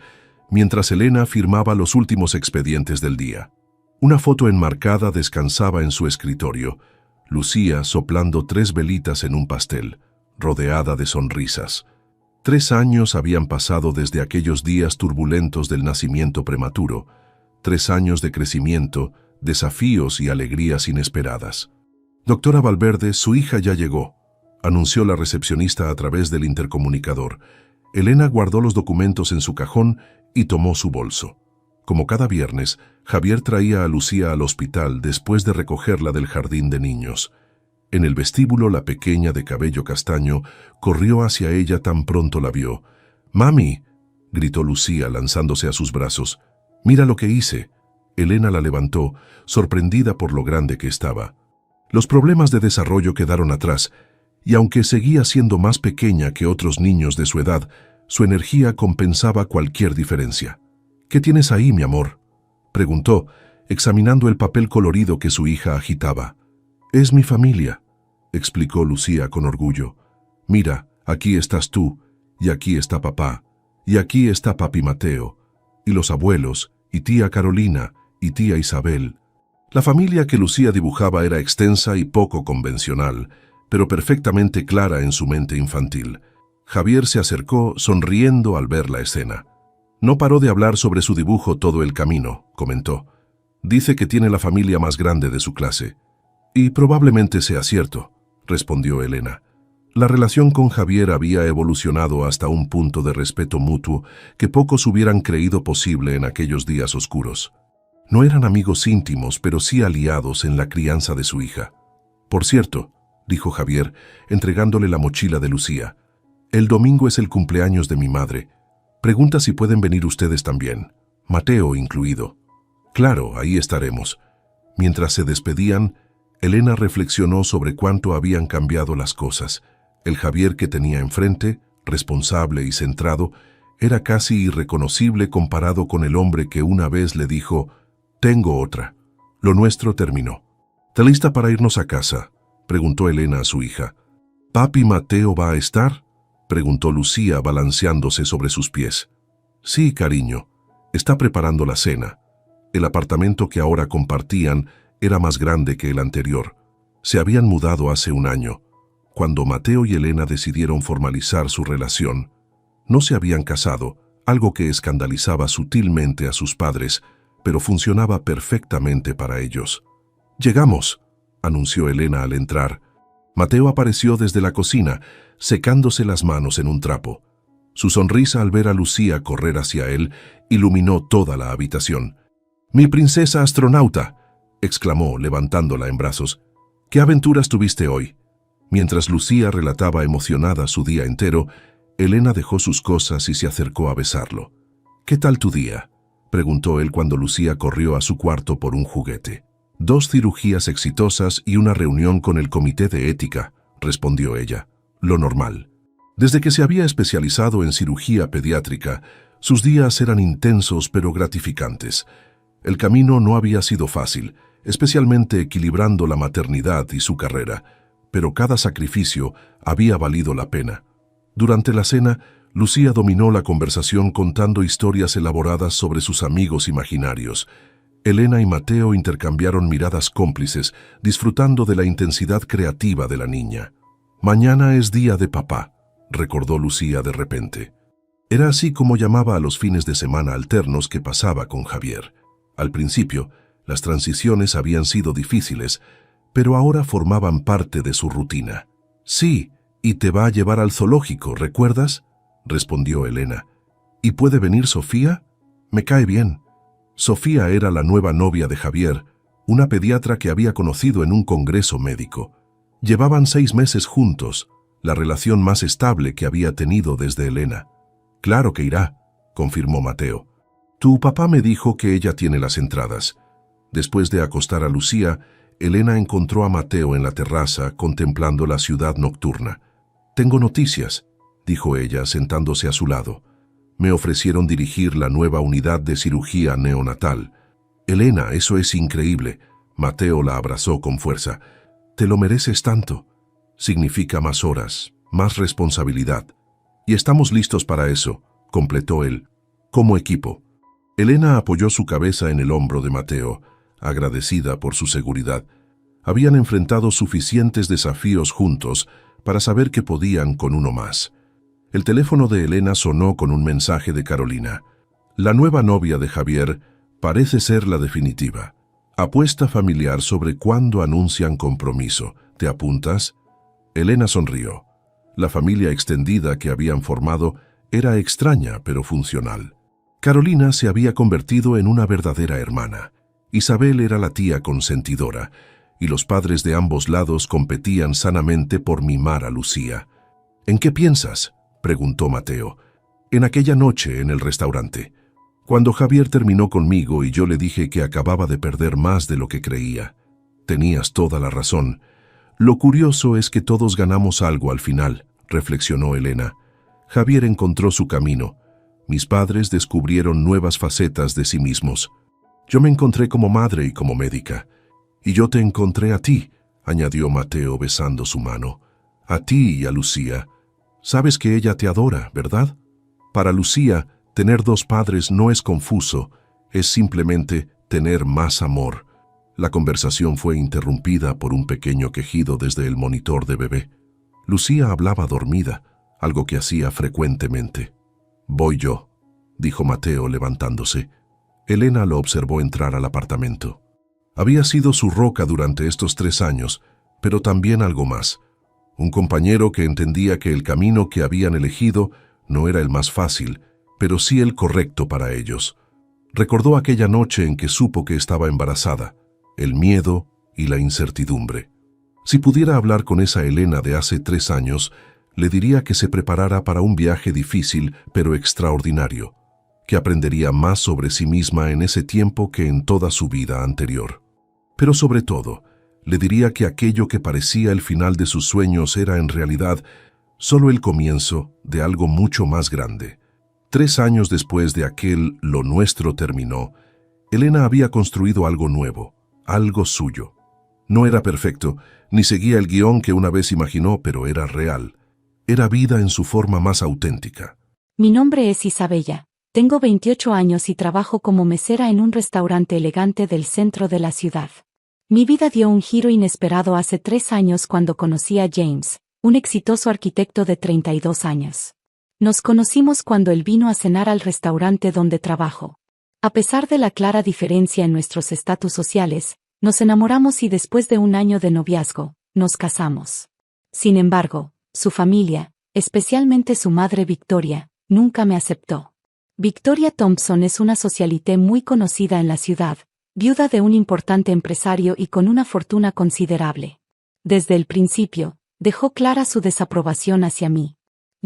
[SPEAKER 1] mientras Elena firmaba los últimos expedientes del día. Una foto enmarcada descansaba en su escritorio, Lucía soplando 3 velitas en un pastel, rodeada de sonrisas. 3 años habían pasado desde aquellos días turbulentos del nacimiento prematuro, 3 años de crecimiento, desafíos y alegrías inesperadas. «Doctora Valverde, su hija ya llegó», anunció la recepcionista a través del intercomunicador. Elena guardó los documentos en su cajón y tomó su bolso. Como cada viernes, Javier traía a Lucía al hospital después de recogerla del jardín de niños. En el vestíbulo, la pequeña de cabello castaño corrió hacia ella tan pronto la vio. «¡Mami!», gritó Lucía lanzándose a sus brazos. «Mira lo que hice». Elena la levantó, sorprendida por lo grande que estaba. Los problemas de desarrollo quedaron atrás, y aunque seguía siendo más pequeña que otros niños de su edad, su energía compensaba cualquier diferencia. «¿Qué tienes ahí, mi amor?», preguntó, examinando el papel colorido que su hija agitaba. «Es mi familia», explicó Lucía con orgullo. «Mira, aquí estás tú, y aquí está papá, y aquí está papi Mateo, y los abuelos, y tía Carolina, y tía Isabel». La familia que Lucía dibujaba era extensa y poco convencional, pero perfectamente clara en su mente infantil. Javier se acercó sonriendo al ver la escena. «No paró de hablar sobre su dibujo todo el camino», comentó. «Dice que tiene la familia más grande de su clase». Y probablemente sea cierto, respondió Elena. La relación con Javier había evolucionado hasta un punto de respeto mutuo que pocos hubieran creído posible en aquellos días oscuros. No eran amigos íntimos, pero sí aliados en la crianza de su hija. Por cierto, dijo Javier, entregándole la mochila de Lucía, el domingo es el cumpleaños de mi madre. Pregunta si pueden venir ustedes también, Mateo incluido. Claro, ahí estaremos. Mientras se despedían, Elena reflexionó sobre cuánto habían cambiado las cosas. El Javier que tenía enfrente, responsable y centrado, era casi irreconocible comparado con el hombre que una vez le dijo: «Tengo otra. Lo nuestro terminó». «¿Está lista para irnos a casa?», preguntó Elena a su hija. «¿Papi Mateo va a estar?», preguntó Lucía balanceándose sobre sus pies. «Sí, cariño. Está preparando la cena». El apartamento que ahora compartían era más grande que el anterior. Se habían mudado hace un año. Cuando Mateo y Elena decidieron formalizar su relación, no se habían casado, algo que escandalizaba sutilmente a sus padres, pero funcionaba perfectamente para ellos. «Llegamos», anunció Elena al entrar. Mateo apareció desde la cocina, secándose las manos en un trapo. Su sonrisa al ver a Lucía correr hacia él iluminó toda la habitación. «¡Mi princesa astronauta!», exclamó, levantándola en brazos. «¿Qué aventuras tuviste hoy?». Mientras Lucía relataba emocionada su día entero, Elena dejó sus cosas y se acercó a besarlo. «¿Qué tal tu día?», preguntó él cuando Lucía corrió a su cuarto por un juguete. «2 cirugías exitosas y una reunión con el comité de ética», respondió ella. «Lo normal». Desde que se había especializado en cirugía pediátrica, sus días eran intensos pero gratificantes. El camino no había sido fácil, especialmente equilibrando la maternidad y su carrera, pero cada sacrificio había valido la pena. Durante la cena, Lucía dominó la conversación contando historias elaboradas sobre sus amigos imaginarios. Elena y Mateo intercambiaron miradas cómplices, disfrutando de la intensidad creativa de la niña. «Mañana es día de papá», recordó Lucía de repente. Era así como llamaba a los fines de semana alternos que pasaba con Javier. Al principio, las transiciones habían sido difíciles, pero ahora formaban parte de su rutina. «Sí, y te va a llevar al zoológico, ¿recuerdas?», respondió Elena. «¿Y puede venir Sofía? Me cae bien». Sofía era la nueva novia de Javier, una pediatra que había conocido en un congreso médico. Llevaban 6 meses juntos, la relación más estable que había tenido desde Elena. «Claro que irá», confirmó Mateo. «Tu papá me dijo que ella tiene las entradas». Después de acostar a Lucía, Elena encontró a Mateo en la terraza contemplando la ciudad nocturna. «Tengo noticias», dijo ella sentándose a su lado. «Me ofrecieron dirigir la nueva unidad de cirugía neonatal». «Elena, eso es increíble». Mateo la abrazó con fuerza. «Te lo mereces tanto. Significa más horas, más responsabilidad. Y estamos listos para eso», completó él. «Como equipo». Elena apoyó su cabeza en el hombro de Mateo, agradecida por su seguridad. Habían enfrentado suficientes desafíos juntos para saber que podían con uno más. El teléfono de Elena sonó con un mensaje de Carolina. «La nueva novia de Javier parece ser la definitiva. Apuesta familiar sobre cuándo anuncian compromiso. ¿Te apuntas?». Elena sonrió. La familia extendida que habían formado era extraña pero funcional. Carolina se había convertido en una verdadera hermana. Isabel era la tía consentidora, y los padres de ambos lados competían sanamente por mimar a Lucía. «¿En qué piensas?», preguntó Mateo. «En aquella noche en el restaurante. Cuando Javier terminó conmigo y yo le dije que acababa de perder más de lo que creía. Tenías toda la razón. Lo curioso es que todos ganamos algo al final», reflexionó Elena. «Javier encontró su camino. Mis padres descubrieron nuevas facetas de sí mismos. Yo me encontré como madre y como médica. Y yo te encontré a ti», añadió Mateo besando su mano. «A ti y a Lucía. Sabes que ella te adora, ¿verdad? Para Lucía, tener 2 padres no es confuso, es simplemente tener más amor». La conversación fue interrumpida por un pequeño quejido desde el monitor de bebé. Lucía hablaba dormida, algo que hacía frecuentemente. «Voy yo», dijo Mateo levantándose. Elena lo observó entrar al apartamento. Había sido su roca durante estos 3 años, pero también algo más. Un compañero que entendía que el camino que habían elegido no era el más fácil, pero sí el correcto para ellos. Recordó aquella noche en que supo que estaba embarazada, el miedo y la incertidumbre. Si pudiera hablar con esa Elena de hace 3 años, le diría que se preparara para un viaje difícil pero extraordinario, que aprendería más sobre sí misma en ese tiempo que en toda su vida anterior. Pero sobre todo, le diría que aquello que parecía el final de sus sueños era en realidad solo el comienzo de algo mucho más grande. 3 años después de aquel Lo Nuestro terminó, Elena había construido algo nuevo, algo suyo. No era perfecto, ni seguía el guión que una vez imaginó, pero era real. Era vida en su forma más auténtica.
[SPEAKER 2] Mi nombre es Isabella. Tengo 28 años y trabajo como mesera en un restaurante elegante del centro de la ciudad. Mi vida dio un giro inesperado hace 3 años cuando conocí a James, un exitoso arquitecto de 32 años. Nos conocimos cuando él vino a cenar al restaurante donde trabajo. A pesar de la clara diferencia en nuestros estatus sociales, nos enamoramos y después de un año de noviazgo, nos casamos. Sin embargo, su familia, especialmente su madre Victoria, nunca me aceptó. Victoria Thompson es una socialité muy conocida en la ciudad, viuda de un importante empresario y con una fortuna considerable. Desde el principio, dejó clara su desaprobación hacia mí.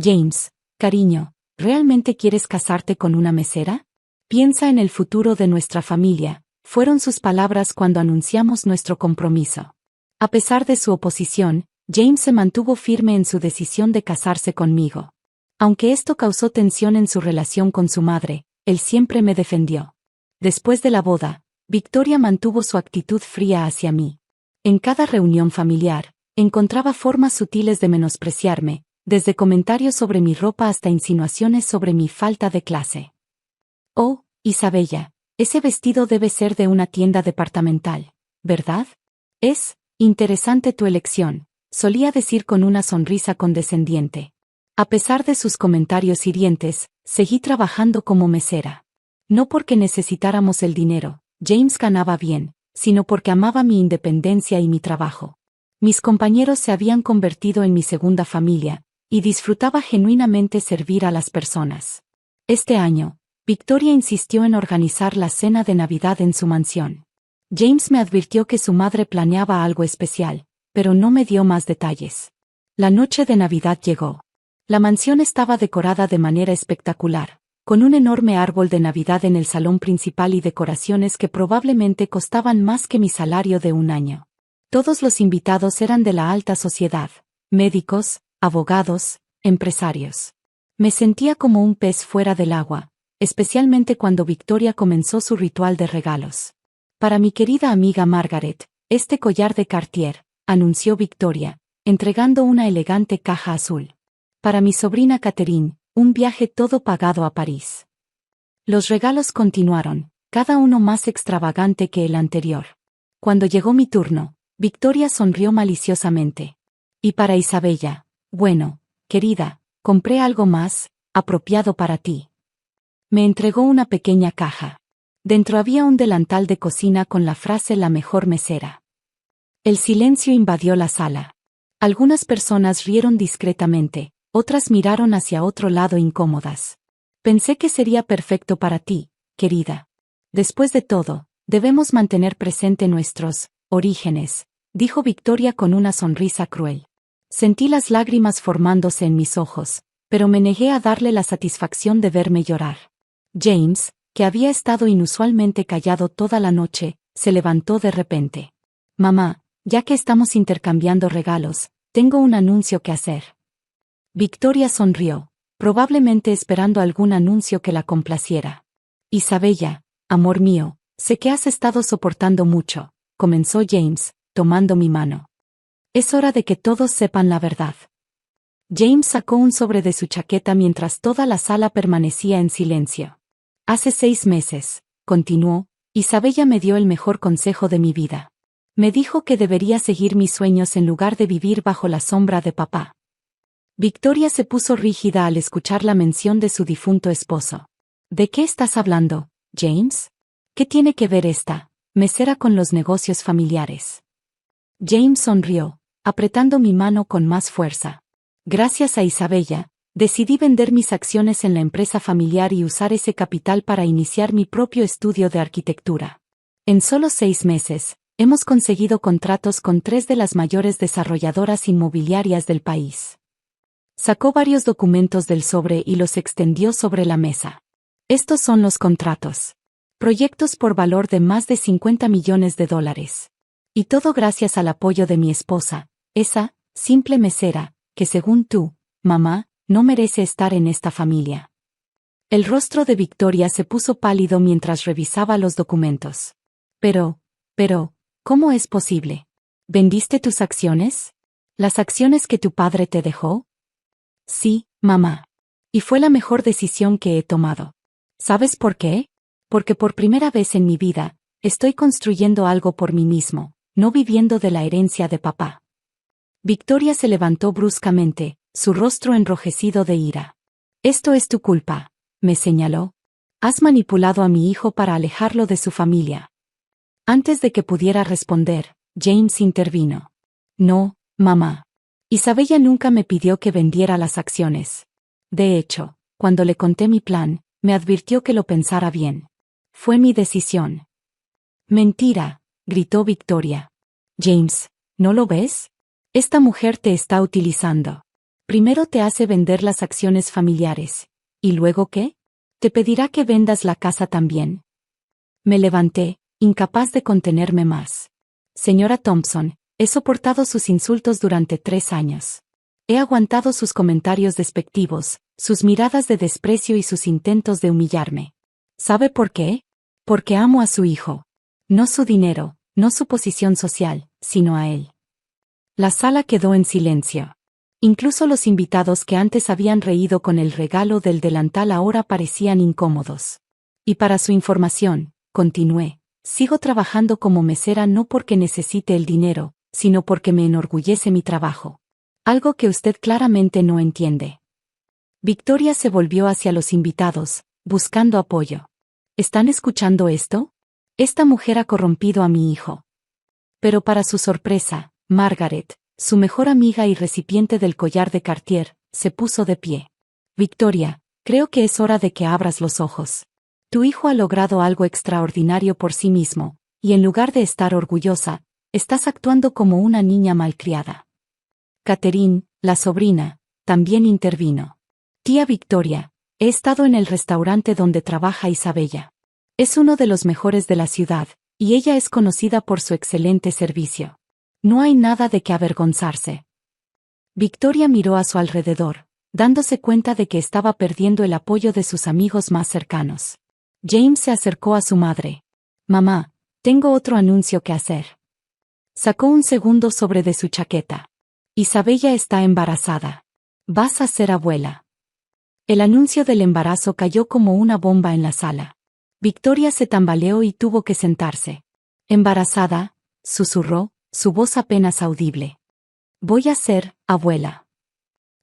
[SPEAKER 2] James, cariño, ¿realmente quieres casarte con una mesera? Piensa en el futuro de nuestra familia, fueron sus palabras cuando anunciamos nuestro compromiso. A pesar de su oposición, James se mantuvo firme en su decisión de casarse conmigo. Aunque esto causó tensión en su relación con su madre, él siempre me defendió. Después de la boda, Victoria mantuvo su actitud fría hacia mí. En cada reunión familiar, encontraba formas sutiles de menospreciarme, desde comentarios sobre mi ropa hasta insinuaciones sobre mi falta de clase. Oh, Isabella, ese vestido debe ser de una tienda departamental, ¿verdad? Es interesante tu elección, solía decir con una sonrisa condescendiente. A pesar de sus comentarios hirientes, seguí trabajando como mesera. No porque necesitáramos el dinero, James ganaba bien, sino porque amaba mi independencia y mi trabajo. Mis compañeros se habían convertido en mi segunda familia, y disfrutaba genuinamente servir a las personas. Este año, Victoria insistió en organizar la cena de Navidad en su mansión. James me advirtió que su madre planeaba algo especial, pero no me dio más detalles. La noche de Navidad llegó. La mansión estaba decorada de manera espectacular, con un enorme árbol de Navidad en el salón principal y decoraciones que probablemente costaban más que mi salario de un año. Todos los invitados eran de la alta sociedad, médicos, abogados, empresarios. Me sentía como un pez fuera del agua, especialmente cuando Victoria comenzó su ritual de regalos. Para mi querida amiga Margaret, este collar de Cartier, anunció Victoria, entregando una elegante caja azul. Para mi sobrina Catherine, un viaje todo pagado a París. Los regalos continuaron, cada uno más extravagante que el anterior. Cuando llegó mi turno, Victoria sonrió maliciosamente. Y para Isabella, bueno, querida, compré algo más, apropiado para ti. Me entregó una pequeña caja. Dentro había un delantal de cocina con la frase "la mejor mesera". El silencio invadió la sala. Algunas personas rieron discretamente, otras miraron hacia otro lado incómodas. Pensé que sería perfecto para ti, querida. Después de todo, debemos mantener presente nuestros orígenes, dijo Victoria con una sonrisa cruel. Sentí las lágrimas formándose en mis ojos, pero me negué a darle la satisfacción de verme llorar. James, que había estado inusualmente callado toda la noche, se levantó de repente. Mamá, ya que estamos intercambiando regalos, tengo un anuncio que hacer. Victoria sonrió, probablemente esperando algún anuncio que la complaciera. Isabella, amor mío, sé que has estado soportando mucho, comenzó James, tomando mi mano. Es hora de que todos sepan la verdad. James sacó un sobre de su chaqueta mientras toda la sala permanecía en silencio. Hace 6 meses, continuó, Isabella me dio el mejor consejo de mi vida. Me dijo que debería seguir mis sueños en lugar de vivir bajo la sombra de papá. Victoria se puso rígida al escuchar la mención de su difunto esposo. ¿De qué estás hablando, James? ¿Qué tiene que ver esta mesera con los negocios familiares. James sonrió, apretando mi mano con más fuerza. Gracias a Isabella, decidí vender mis acciones en la empresa familiar y usar ese capital para iniciar mi propio estudio de arquitectura. En solo 6 meses, hemos conseguido contratos con 3 de las mayores desarrolladoras inmobiliarias del país. Sacó varios documentos del sobre y los extendió sobre la mesa. Estos son los contratos. Proyectos por valor de más de $50 millones. Y todo gracias al apoyo de mi esposa, esa simple mesera, que según tú, mamá, no merece estar en esta familia. El rostro de Victoria se puso pálido mientras revisaba los documentos. Pero, ¿cómo es posible? ¿Vendiste tus acciones? ¿Las acciones que tu padre te dejó? Sí, mamá. Y fue la mejor decisión que he tomado. ¿Sabes por qué? Porque por primera vez en mi vida, estoy construyendo algo por mí mismo, no viviendo de la herencia de papá. Victoria se levantó bruscamente, su rostro enrojecido de ira. Esto es tu culpa, me señaló. Has manipulado a mi hijo para alejarlo de su familia. Antes de que pudiera responder, James intervino. No, mamá. Isabella nunca me pidió que vendiera las acciones. De hecho, cuando le conté mi plan, me advirtió que lo pensara bien. Fue mi decisión. Mentira, gritó Victoria. James, ¿no lo ves? Esta mujer te está utilizando. Primero te hace vender las acciones familiares. ¿Y luego qué? Te pedirá que vendas la casa también. Me levanté, incapaz de contenerme más. Señora Thompson, he soportado sus insultos durante 3 años. He aguantado sus comentarios despectivos, sus miradas de desprecio y sus intentos de humillarme. ¿Sabe por qué? Porque amo a su hijo. No su dinero, no su posición social, sino a él. La sala quedó en silencio. Incluso los invitados que antes habían reído con el regalo del delantal ahora parecían incómodos. Y para su información, continué, sigo trabajando como mesera no porque necesite el dinero, sino porque me enorgullece mi trabajo. Algo que usted claramente no entiende. Victoria se volvió hacia los invitados, buscando apoyo. ¿Están escuchando esto? Esta mujer ha corrompido a mi hijo. Pero para su sorpresa, Margaret, su mejor amiga y recipiente del collar de Cartier, se puso de pie. Victoria, creo que es hora de que abras los ojos. Tu hijo ha logrado algo extraordinario por sí mismo, y en lugar de estar orgullosa, estás actuando como una niña malcriada. Catherine, la sobrina, también intervino. Tía Victoria, he estado en el restaurante donde trabaja Isabella. Es uno de los mejores de la ciudad, y ella es conocida por su excelente servicio. No hay nada de qué avergonzarse. Victoria miró a su alrededor, dándose cuenta de que estaba perdiendo el apoyo de sus amigos más cercanos. James se acercó a su madre. Mamá, tengo otro anuncio que hacer. Sacó un segundo sobre de su chaqueta. Isabella está embarazada. Vas a ser abuela. El anuncio del embarazo cayó como una bomba en la sala. Victoria se tambaleó y tuvo que sentarse. Embarazada, susurró, su voz apenas audible. Voy a ser abuela.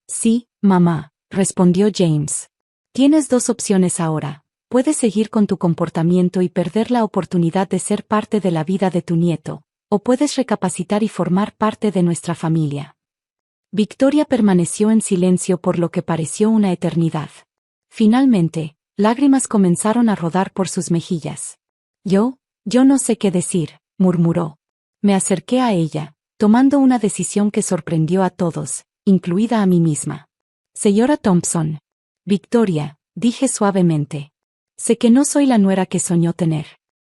[SPEAKER 2] Sí, mamá, respondió James. Tienes 2 opciones ahora. Puedes seguir con tu comportamiento y perder la oportunidad de ser parte de la vida de tu nieto, o puedes recapacitar y formar parte de nuestra familia. Victoria permaneció en silencio por lo que pareció una eternidad. Finalmente, lágrimas comenzaron a rodar por sus mejillas. Yo no sé qué decir, murmuró. Me acerqué a ella, tomando una decisión que sorprendió a todos, incluida a mí misma. Señora Thompson. Victoria, dije suavemente. Sé que no soy la nuera que soñó tener.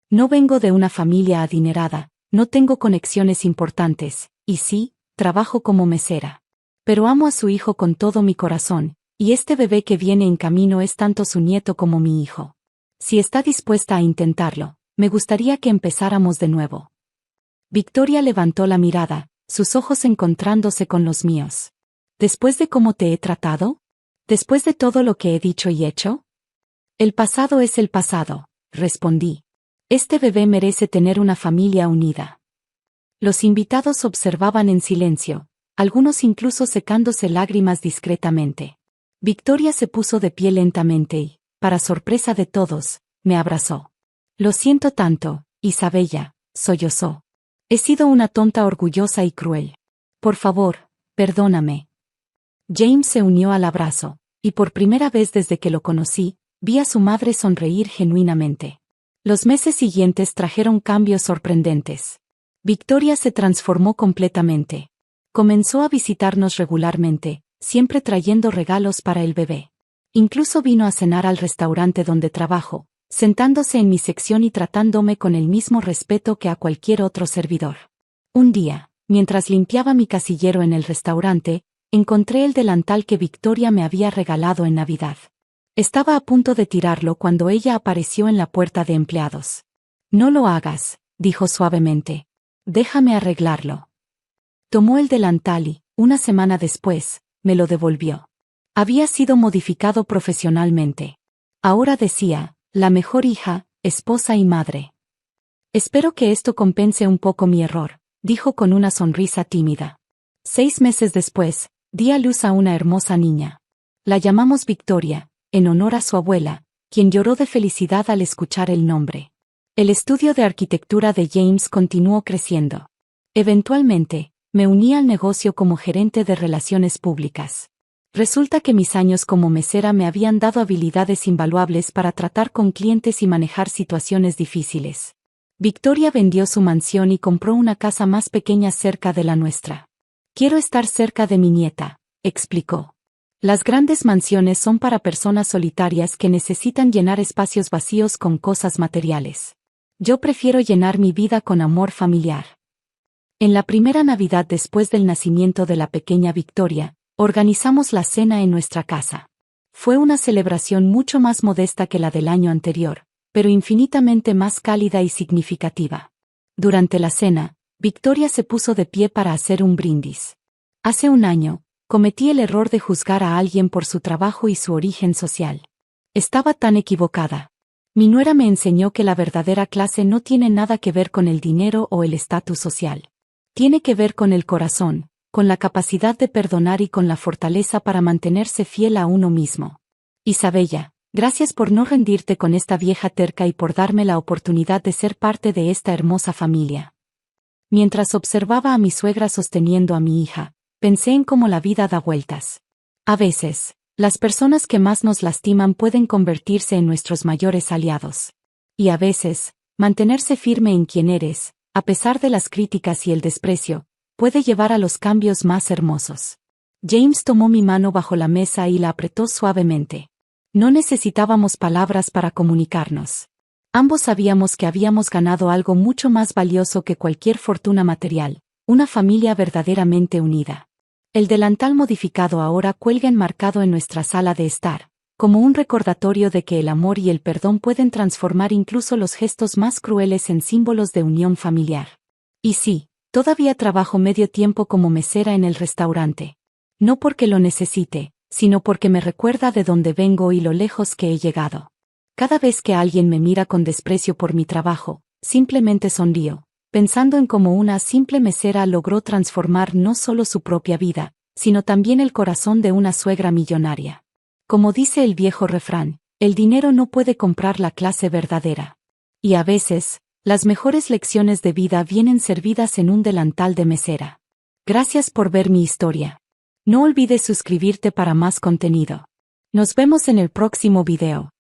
[SPEAKER 2] No vengo de una familia adinerada, no tengo conexiones importantes, y sí, trabajo como mesera. Pero amo a su hijo con todo mi corazón, y este bebé que viene en camino es tanto su nieto como mi hijo. Si está dispuesta a intentarlo, me gustaría que empezáramos de nuevo. Victoria levantó la mirada, sus ojos encontrándose con los míos. ¿Después de cómo te he tratado? ¿Después de todo lo que he dicho y hecho? El pasado es el pasado, respondí. Este bebé merece tener una familia unida. Los invitados observaban en silencio, algunos incluso secándose lágrimas discretamente. Victoria se puso de pie lentamente y, para sorpresa de todos, me abrazó. Lo siento tanto, Isabella, sollozó. He sido una tonta orgullosa y cruel. Por favor, perdóname. James se unió al abrazo, y por primera vez desde que lo conocí, vi a su madre sonreír genuinamente. Los meses siguientes trajeron cambios sorprendentes. Victoria se transformó completamente. Comenzó a visitarnos regularmente, siempre trayendo regalos para el bebé. Incluso vino a cenar al restaurante donde trabajo, sentándose en mi sección y tratándome con el mismo respeto que a cualquier otro servidor. Un día, mientras limpiaba mi casillero en el restaurante, encontré el delantal que Victoria me había regalado en Navidad. Estaba a punto de tirarlo cuando ella apareció en la puerta de empleados. No lo hagas, dijo suavemente. Déjame arreglarlo. Tomó el delantal y, una semana después, me lo devolvió. Había sido modificado profesionalmente. Ahora decía, la mejor hija, esposa y madre. Espero que esto compense un poco mi error, dijo con una sonrisa tímida. 6 meses después, di a luz a una hermosa niña. La llamamos Victoria, en honor a su abuela, quien lloró de felicidad al escuchar el nombre. El estudio de arquitectura de James continuó creciendo. Eventualmente, me uní al negocio como gerente de relaciones públicas. Resulta que mis años como mesera me habían dado habilidades invaluables para tratar con clientes y manejar situaciones difíciles. Victoria vendió su mansión y compró una casa más pequeña cerca de la nuestra. Quiero estar cerca de mi nieta, explicó. Las grandes mansiones son para personas solitarias que necesitan llenar espacios vacíos con cosas materiales. Yo prefiero llenar mi vida con amor familiar. En la primera Navidad después del nacimiento de la pequeña Victoria, organizamos la cena en nuestra casa. Fue una celebración mucho más modesta que la del año anterior, pero infinitamente más cálida y significativa. Durante la cena, Victoria se puso de pie para hacer un brindis. Hace un año, cometí el error de juzgar a alguien por su trabajo y su origen social. Estaba tan equivocada. Mi nuera me enseñó que la verdadera clase no tiene nada que ver con el dinero o el estatus social. Tiene que ver con el corazón, con la capacidad de perdonar y con la fortaleza para mantenerse fiel a uno mismo. Isabella, gracias por no rendirte con esta vieja terca y por darme la oportunidad de ser parte de esta hermosa familia. Mientras observaba a mi suegra sosteniendo a mi hija, pensé en cómo la vida da vueltas. A veces, las personas que más nos lastiman pueden convertirse en nuestros mayores aliados. Y a veces, mantenerse firme en quien eres, a pesar de las críticas y el desprecio, puede llevar a los cambios más hermosos. James tomó mi mano bajo la mesa y la apretó suavemente. No necesitábamos palabras para comunicarnos. Ambos sabíamos que habíamos ganado algo mucho más valioso que cualquier fortuna material, una familia verdaderamente unida. El delantal modificado ahora cuelga enmarcado en nuestra sala de estar, como un recordatorio de que el amor y el perdón pueden transformar incluso los gestos más crueles en símbolos de unión familiar. Y sí, todavía trabajo medio tiempo como mesera en el restaurante. No porque lo necesite, sino porque me recuerda de dónde vengo y lo lejos que he llegado. Cada vez que alguien me mira con desprecio por mi trabajo, simplemente sonrío, pensando en cómo una simple mesera logró transformar no solo su propia vida, sino también el corazón de una suegra millonaria. Como dice el viejo refrán, el dinero no puede comprar la clase verdadera. Y a veces, las mejores lecciones de vida vienen servidas en un delantal de mesera. Gracias por ver mi historia. No olvides suscribirte para más contenido. Nos vemos en el próximo video.